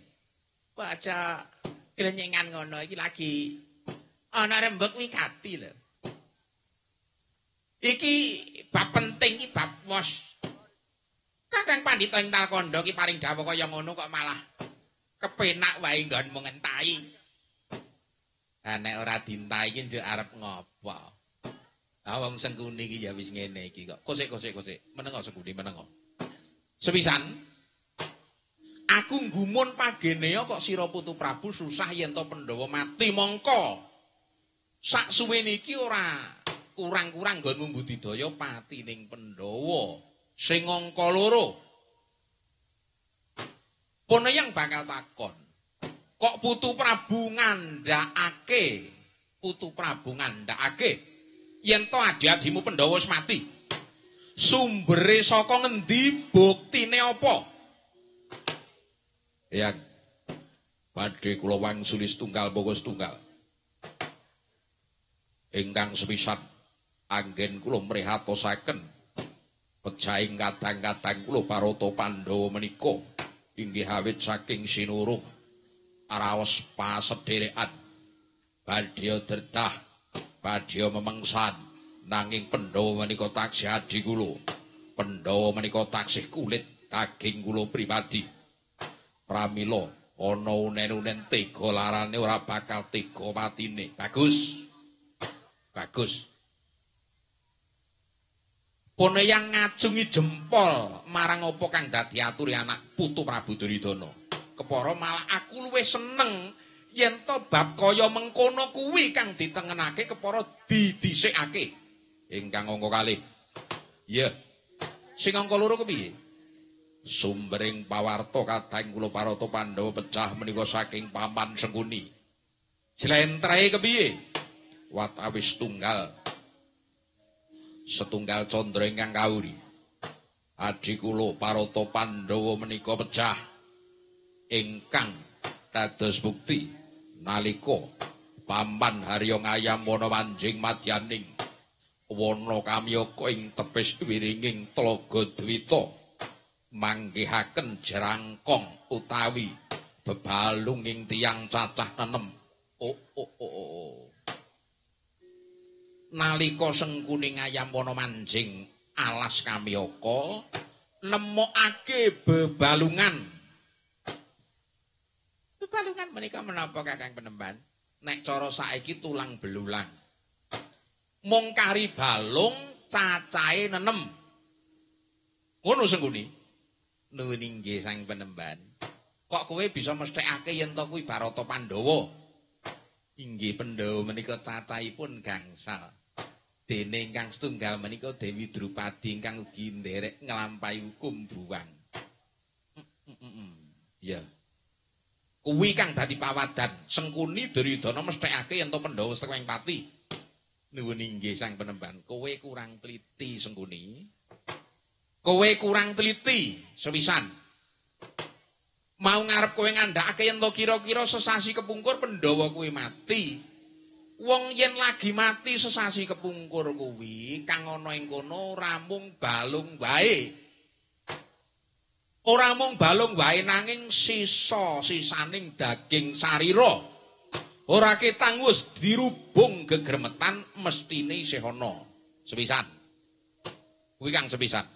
Kok aja grenyengan ngono iki lagi ana rembug wigati lho. Iki bab penting iki bab mos. Kakang Pandhita ing Talkanda ki paring dawuh kaya ngono kok malah kepenak wae nggonmu ngentahi. Nek ora dintahi ki njur arep ngopo? Ah wong Sengkuni iki ya wis ngene iki kok. Kosik. Menengo Sengkuni menengo. Sepisan aku nggumun pagenea kok sira Putu Prabu susah yen to Pandhawa mati mongko. Sak suwene iki ora kurang-kurang nggonmu budidaya pati ning Pandhawa sing angka 2. Poneyang bakal takon. Kok Putu Prabu ngandhakake yen to adi-adimu Pandhawa wis mati. Sumbere saka ngendi, buktine apa? Yang badhe kula wangsuli setunggal boko setunggal. Ingkang sepisan anggen kula mrihatosaken pejahing kadang-kadang kula Barata Pandhawa menika inggih awit saking sinurung araos pasedherekan badhe derdah badhe memengsan nanging Pandhawa menika taksih adi kula. Pandhawa menika taksih kulit daging kula pribadi. Pramila ana unen-unen tega larane ora bakal tega matine. Bagus. Poneyang ngacungi jempol marang apa kang dadi aturi anak Putu Prabu Duryudana. Kepara malah aku luwih seneng yen to bab kaya mengkono kuwi kang ditengenake kepara didhisikake. Ingkang angka 2. Iya. Sing angka 2 kepiye? Sumbering pawarta kadang kula Barata Pandhawa pecah menika saking Paman Sengkuni. Jlentrehe kepiye? Watawis setunggal candra ingkang kawuri. Adi kula Barata Pandhawa menika pecah ingkang dados bukti nalika Paman Harya ngayam wana manjing madyaning wana kamyaka ing tepis wiringing Tlaga Dwita manggihaken jerangkong utawi bebalunging tiyang cacah 6. Nalika Sengkuni ngayam wana manjing alas kamyaka nemokake bebalungan. Bebalungan menika menapa Kakang Penemban? Nek cara saiki tulang belulang. Mung kari balung cacahe 6. Ngono Sengkuni. Nuwun inggih Sang Penemban. Kok kowe bisa mesthekake yen to kuwi Barata Pandhawa? Inggih Pandhawa menika cacahipun gangsal. Dene ingkang setunggal menika Dewi Drupadi ingkang ugi nderek nglampahi hukum buwang. Ya. Kuwi kang dadi pawadan Sengkuni Duryudana mesthekake yen to Pandhawa sekeng pati. Nuwun inggih Sang Penemban, kowe kurang teliti Sengkuni. Kowe kurang teliti sepisan. Mau ngarep kowe ngandhakake yen to kira-kira sesasi kepungkur Pandhawa kuwi mati. Wong yen lagi mati sesasi kepungkur kuwi kang ana ing kono ora mung balung wae. Ora mung balung wae nanging sisa-sisaning daging sarira. Ora ketang wis dirubung gegremetan mestine isih ana. Sepisan. Kuwi kang sepisan.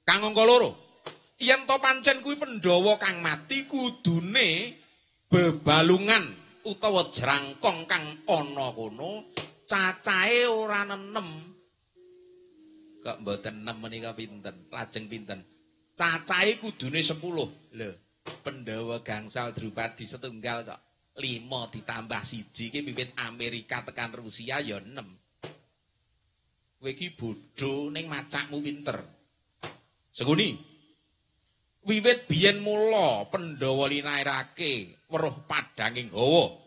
Kang angka 2. Yen to pancen kuwi Pandhawa kang mati kudune bebalungan utawa jerangkong kang ana kono cacahe ora 6. Kok mboten 6 menika pinten? Lajeng pinten? Cacahe kudune 10. Lho, Pandhawa gangsal Drupadi setunggal kok 5 ditambah 1 ki wiwit Amerika tekan Rusia ya 6. Kowe iki bodho ning macakmu pinter. Sengkuni. Wiwit biyen mula Pandhawa linairake weruh padanging hawa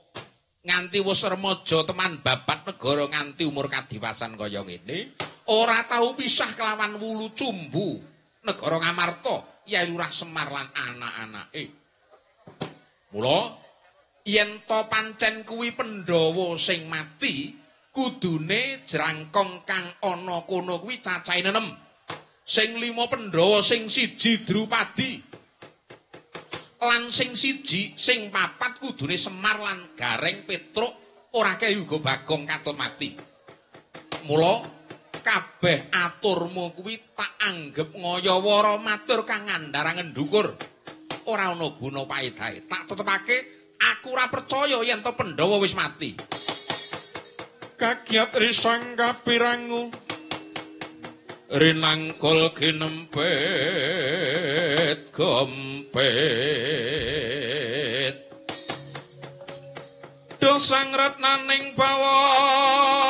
nganti wis remaja teman babat negara nganti umur kadiwasan kaya ngene ora tau pisah kelawan wulu cumbu negara Ngamarta Kyai Lurah Semar lan anak-anake. Mula yen to pancen kuwi Pandhawa sing mati kudune jrangkong kang ana kono kuwi cacahe 6 sing 5 Pandhawa sing 1 Drupadi lan sing 1 sing 4 kudune Semar lan Gareng Petruk ora kaya uga Bagong katut mati mula kabeh aturmu kuwi tak anggep ngayawara matur kang ngandharangen ndukur ora ana guna paedahe tak tetepake aku ora percaya yen to Pandhawa wis mati kagiat risang kapirangu rinangkul ginempet gempet dosang retnaning bawana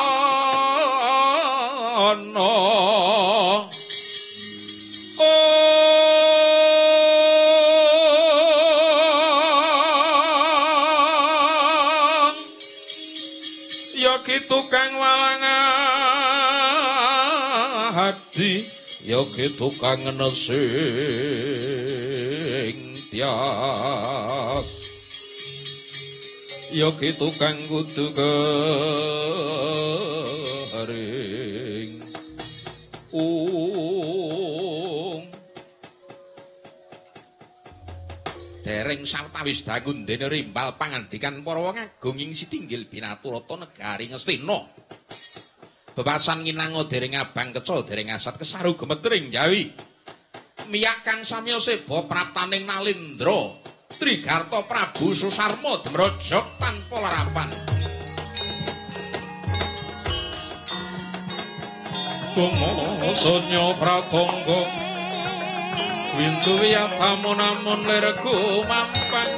tukang walangah hati yogi tukang nesing tias yogi tukang kudu garing dereng sawetawis dangun dene rimbal pangandikan para wong agung ing Sitinggil Binaturata negari Ngastina. Bebasan nginango dereng abang keca dereng asat kesaru gemetring Jawi. Miyak kang samya seba praptaning Nalendra Trigarta Prabu Susarma demrojok tanpa larapan. Kumosonya pratangga Windu wiyatamu namun lirku mampang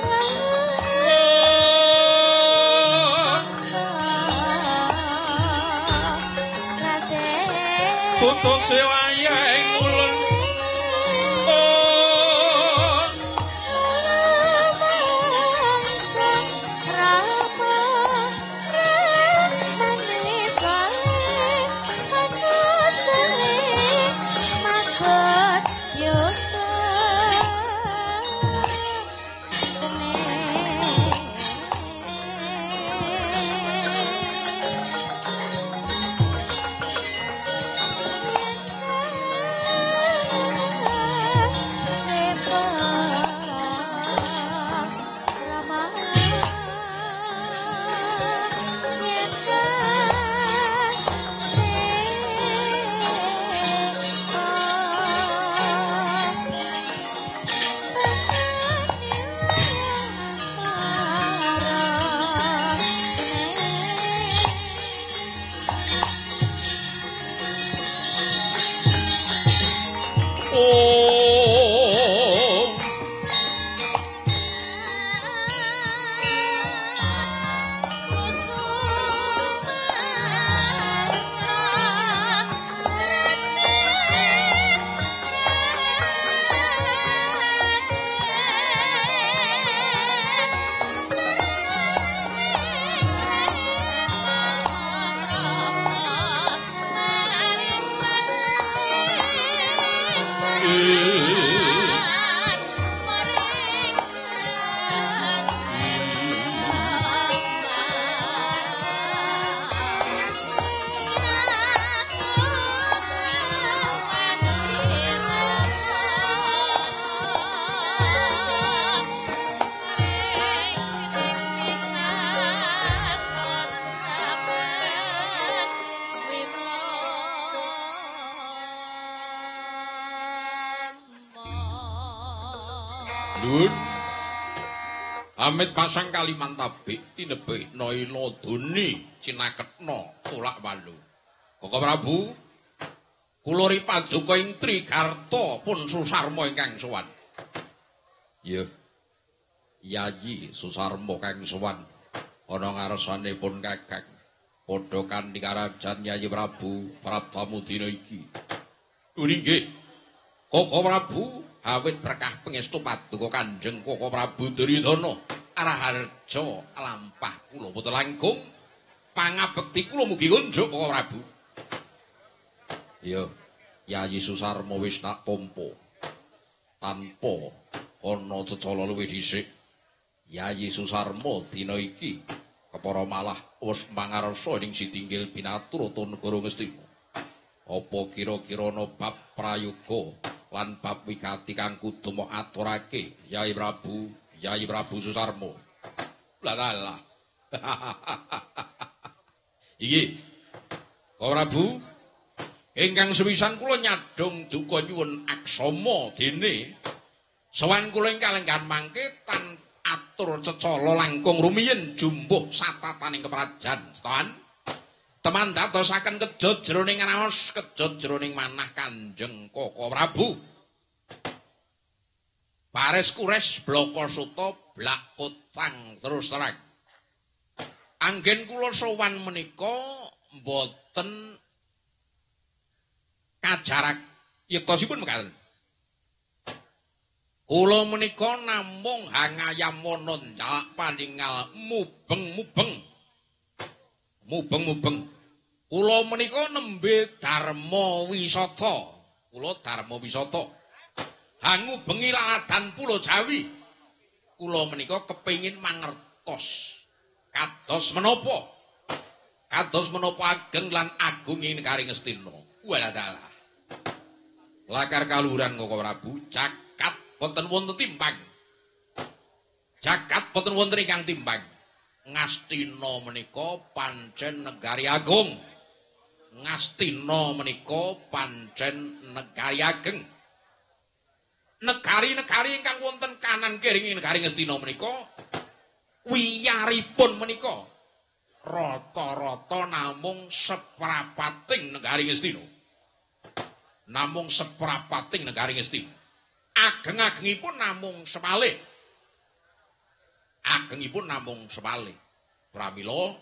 Tutuk siwayeng ulun Amit pasang kaliman tabik tinebih noila duni cinaketna tulak walu. Koko Prabu, kula ripaduka ing Trigarta pun Susarma ingkang sowan. Yeh. Yayi Susarma kang sowan ana ngarsanipun Kakang. Padha kanthi karajan Yayi Prabu Pratamu dina iki. Nggih. Koko Prabu awit berkah pangestu paduka Kanjeng Koko Prabu Duryudana. Araharja lampah kula boten langkung pangabekti kula mugi kunjuk Koko Prabu. Iya, Yayi Susarma wis tak tampa tanpa ana cecala luwih dhisik. Yayi Susarma dina iki kepara malah wis mangarsa ning Sitinggil pinaturata negara Ngastina. Apa kira-kira ana bab prayoga lan bab wigati kang kudu mok aturake Yayi Prabu Susarma. Lah. Iki Kang Prabu ingkang sewisan kula nyadong duka nyuwun aksama dene sowan kula ing kalenggan mangke tan atur cecala langkung rumiyin jumbuh satataning keprajan setan teman dadosaken kejot jroning raos kejot jroning manah Kanjeng Koko Prabu baris kures bloko suta blak utang terus terang anggen kula sowan menika mboten kajarak yektosipun mekaten kula menika namung hangayam wana njak paningal mubeng kula menika nembe dharma wisata hangu bengi laladan pulo Jawi kula menika kepengin mangertos kados menapa ageng lan agung ing negari Ngastina waladala lakar kaluhuran Koko Prabu jagat boten wonten timbang ingkang timbang Ngastina menika pancen negari agung negari ingkang wonten kanan kiring negari Ngastina menika wiyaripun menika rata-rata namung seprapating negari Ngastina. Ageng-agengipun namung sepalih. Pramila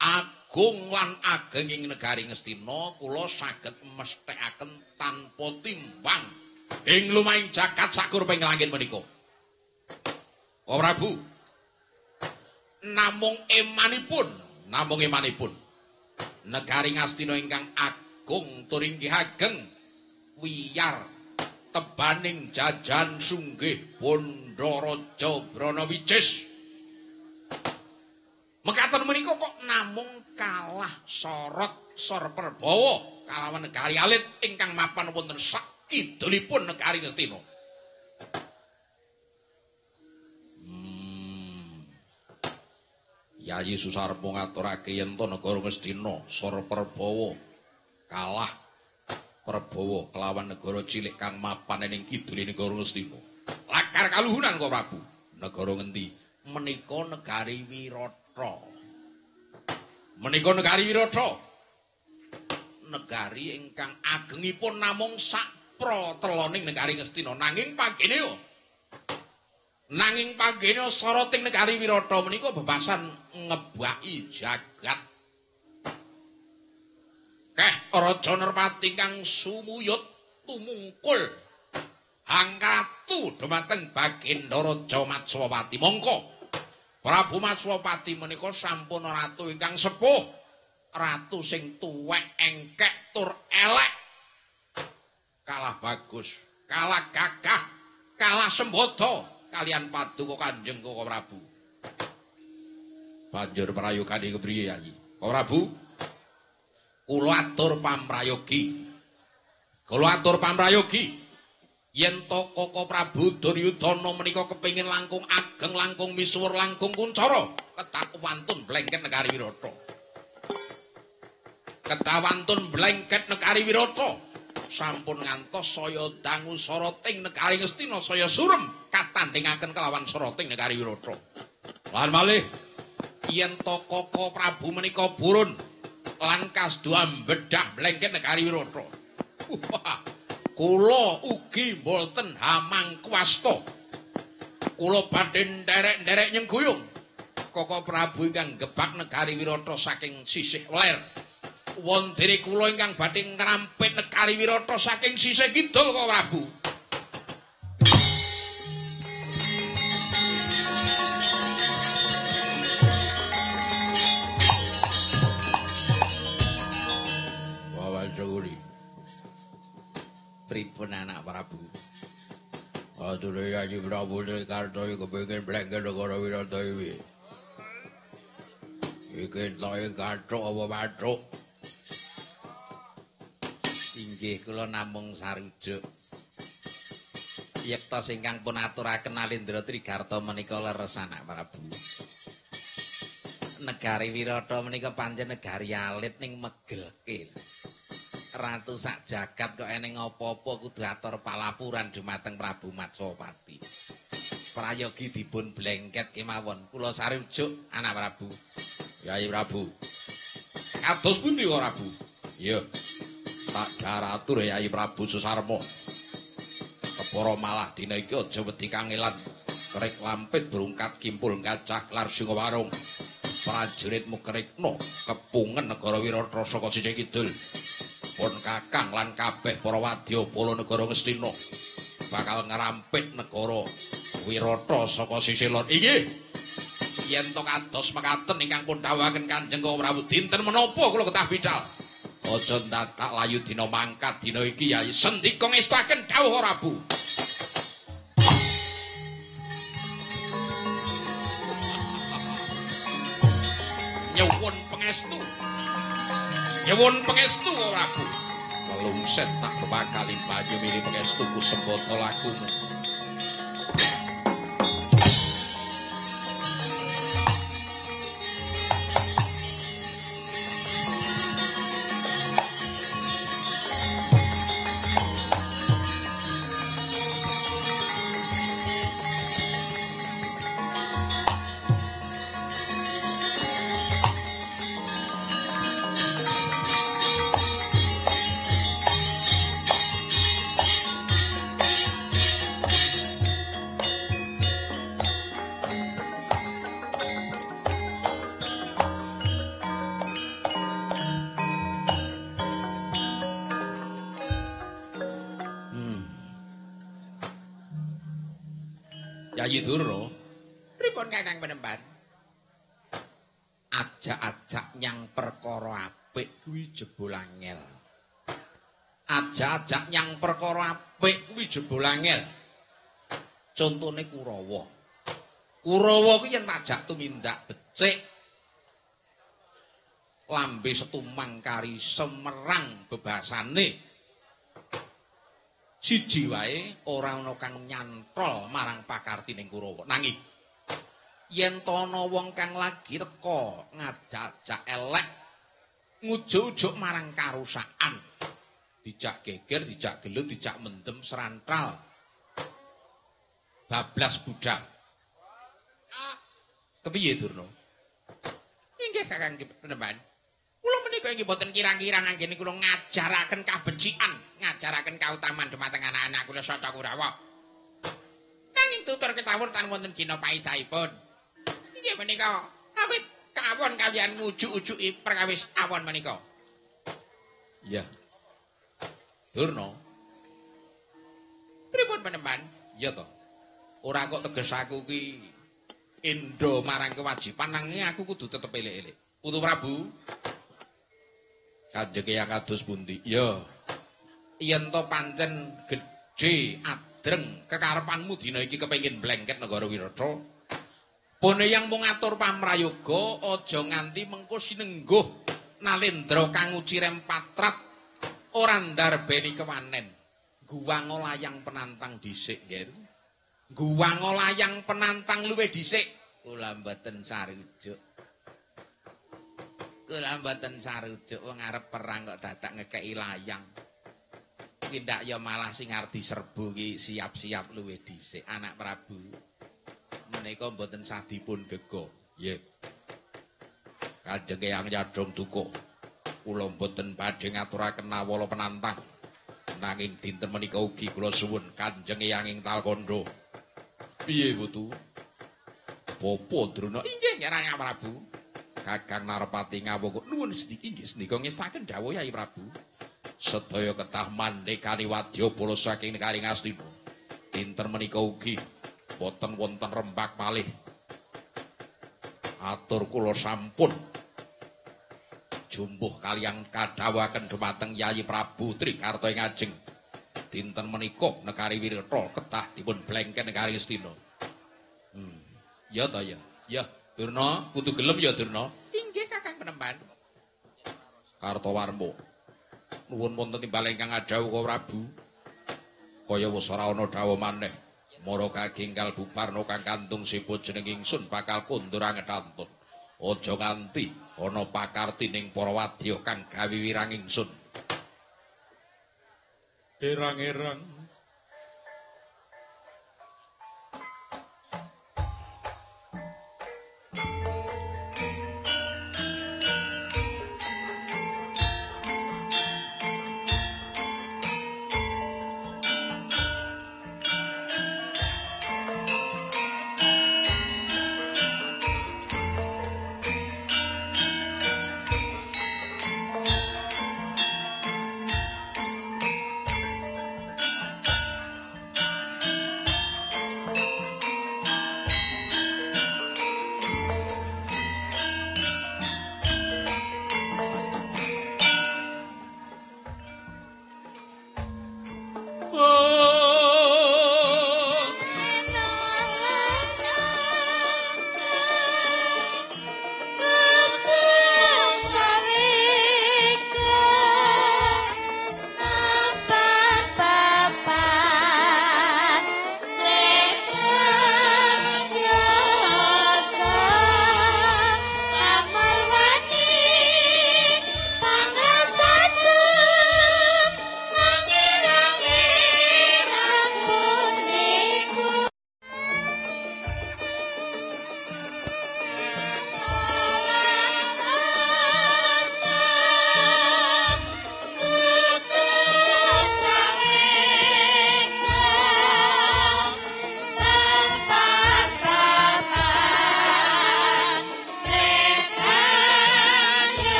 agung lan agenging negari Ngastina kula saged mesthekaken tanpa timbang ing lumahing jagat sakur ping langit menika. Oh Prabu namung emanipun negari Ngastina ingkang agung tur inggih ageng wiyar tebaning jajan sunggih Bandaraja Branawicis mekaten menika kok namung kalah sorot Sor Prabawa kalawan negari alit ingkang mapan wonten sak kidulipun negari Ngastina. Yayi Susarma ngaturake yen to negara Ngastina Sor Prabawa kalah Prabawa kelawan negara cilik kang mapan ing kidule negara Ngastina. Lakar kaluhunan kok Prabu. Negara ngendi? Menika negari Wirata. Negari ingkang agengipun namung sak prateloning negari Ngastina nanging panggene soroting negari Wirata menika bebasan ngebaki jagat. Keh Raja Nerpati kang sumuyut tumungkul hangkratu dumateng Bagendra Raja Matswapati. Mongko Prabu Matswapati menika sampun ratu ingkang sepuh, ratu sing tuwek engkek tur elek. Kalah bagus, kalah gagah, kalah sembodo kalian paduka Kanjeng Koko Prabu. Banjur prayogane kepriye Yayi? Koko Prabu, kula atur pamrayogi. Yen to Koko Prabu Duryudana menika kepengin langkung ageng, langkung misuwur, langkung kuncara, ketawantun blengket negari Wirata. Sampun ngantos saya dangu soroting negari Ngastina saya surem katandhingaken kelawan soroting negari Wirata. Lan malih yen to Koko Prabu menika purun lan kasdo mbedhah blengket negari Wirata. Kula ugi mboten hamang kwasta. Kula badhe nderek-nderek nyengguyung Koko Prabu ingkang gebak negari Wirata saking sisih ler. Wondere kula ingkang badhe ngrampit negari Wirata saking sisih kidul Koko Prabu. Pripun anak Prabu? Ature Yayi Prabu Trikarto iki kepengin blengket negara Wirata iki. Iki toke kathuk apa pathuk? Inggih kula namung sarujuk. Yekta ingkang pun aturaken Alendra Trigarta menika leres anak Prabu. Negari Wirata menika pancen negari alit ning megelke. Ratu sak jagat kok eneng apa-apa kudu atur palapuran dumateng Prabu Matsapati. Prayogi dipun blengket kemawon. Kula sarujuk anak Prabu. Yai Prabu. Kados pundi kok Prabu? Iya. Tak daratur Yai Prabu Susarma. Kepara malah dina iki aja wedi kangelan. Kerik lampit berungkat kimpul gacah kelar Singawarung. Prajurit mukerikna kepungen negara Wirata saka sisih kidul. Pun kakang lan kabeh para wadyabala negara Ngastina bakal ngerampit negara Wirata saka sisih lor. Inggih. Yen to kados mekaten ingkang pun dawuhaken Kanjeng Prabu dinten menapa kula ketah bidhal. Aja ndatak layu dina mangkat dina iki Yai sendika ngestuaken dawuh Prabu. Nyuwun pangestu. Nyuwun pangestu Prabu. Lungset tak bakal banyu milih pangestuku sembata lakumu. Yayi Durna, pripun Kakang Penemban? Ajak-ajak nyang perkara apik kuwi jebul angel. Ajak-ajak nyang perkara apik kuwi jebul angel. Contone Kurawa. Kurawa kuwi yen tajak tumindak becik. Lambe setumang kari semerang bebasane. Siji wae ora ana kang nyantol marang pakartining Kurawa. Nanging yen to ana wong kang lagi teka ngajak-ajak elek ngujuk-ujuk marang karusakan, dijak geger, dijak gelut, dijak mendem serantral. Bablas budal. Kepiye Durna? Inggih Kakang Penemban. Kula menika inggih boten kirang-kirang anggene kula ngajaraken kabecikan, ngajaraken kautaman dumateng anak-anak kula Sata Kurawa. Nanging tutur ketawur tan wonten gina paidahipun. Inggih menika awit kawon kalian ngujuk-ujuki perkawis awon menika. Iya. Durna. Pripun Penemban? Iya to. Ora kok teges aku ki endo marang kewajiban nanging aku kudu tetep elek-elek. Putu Prabu. Kanjeng yang kados pundi? Ya. Yen to pancen gedhe adreng kekarepanmu dina iki kepengin blengket negara Wirata. Pone yang mung atur pamrayoga aja nganti mengko sinengguh Nalendra kang ucirem patrat ora ndarbeni kewanen. Guwang layang penantang dhisik, nggih. Guwang layang penantang luwih dhisik. Kula mboten sarujuk. Kula mboten sarujuk wong arep perang kok dadak ngekeki layang. Ki ndak ya malah sing arep diserbu ki siap-siap luwih dhisik anak Prabu. Menika mboten sah dipun gego. Nggih. Kanjeng Eyang Yadong Duka. Kula mboten badhe ngaturaken nawala penantang. Nanging dinten menika ugi kula suwun Kanjeng Eyang ing Talkanda. Piye Putu? Popo Drona? Inggih Nyarang Prabu. Kakang Narpati ngawuh nuwun sediki inggih sendika ngestaken dawuh Yai Prabu. Sedaya ketah mandhekani wadyabala saking negari Ngastina. Dinten menika ugi boten wonten rembak malih. Atur kula sampun jumbuh kaliyan kadhawaken dumateng Yai Prabu Trikarta ing ajeng dinten menika negari Wirata ketah dipun blengken negari Astina. Ya ta ya. Ya, Durna, kudu gelem ya Durna. Inggih Kakang Penemban. Kartowarma. Nuwun wonten timbal ingkang adhawuh Ka Prabu. Kaya wis ora ana dawuh maneh. Mara kagingkal bubarna kang kantung sipa jeneng ingsun bakal kondur angetantun. Aja nganti ana pakartining para wadya kang gawe wirang ingsun. Erang-erang.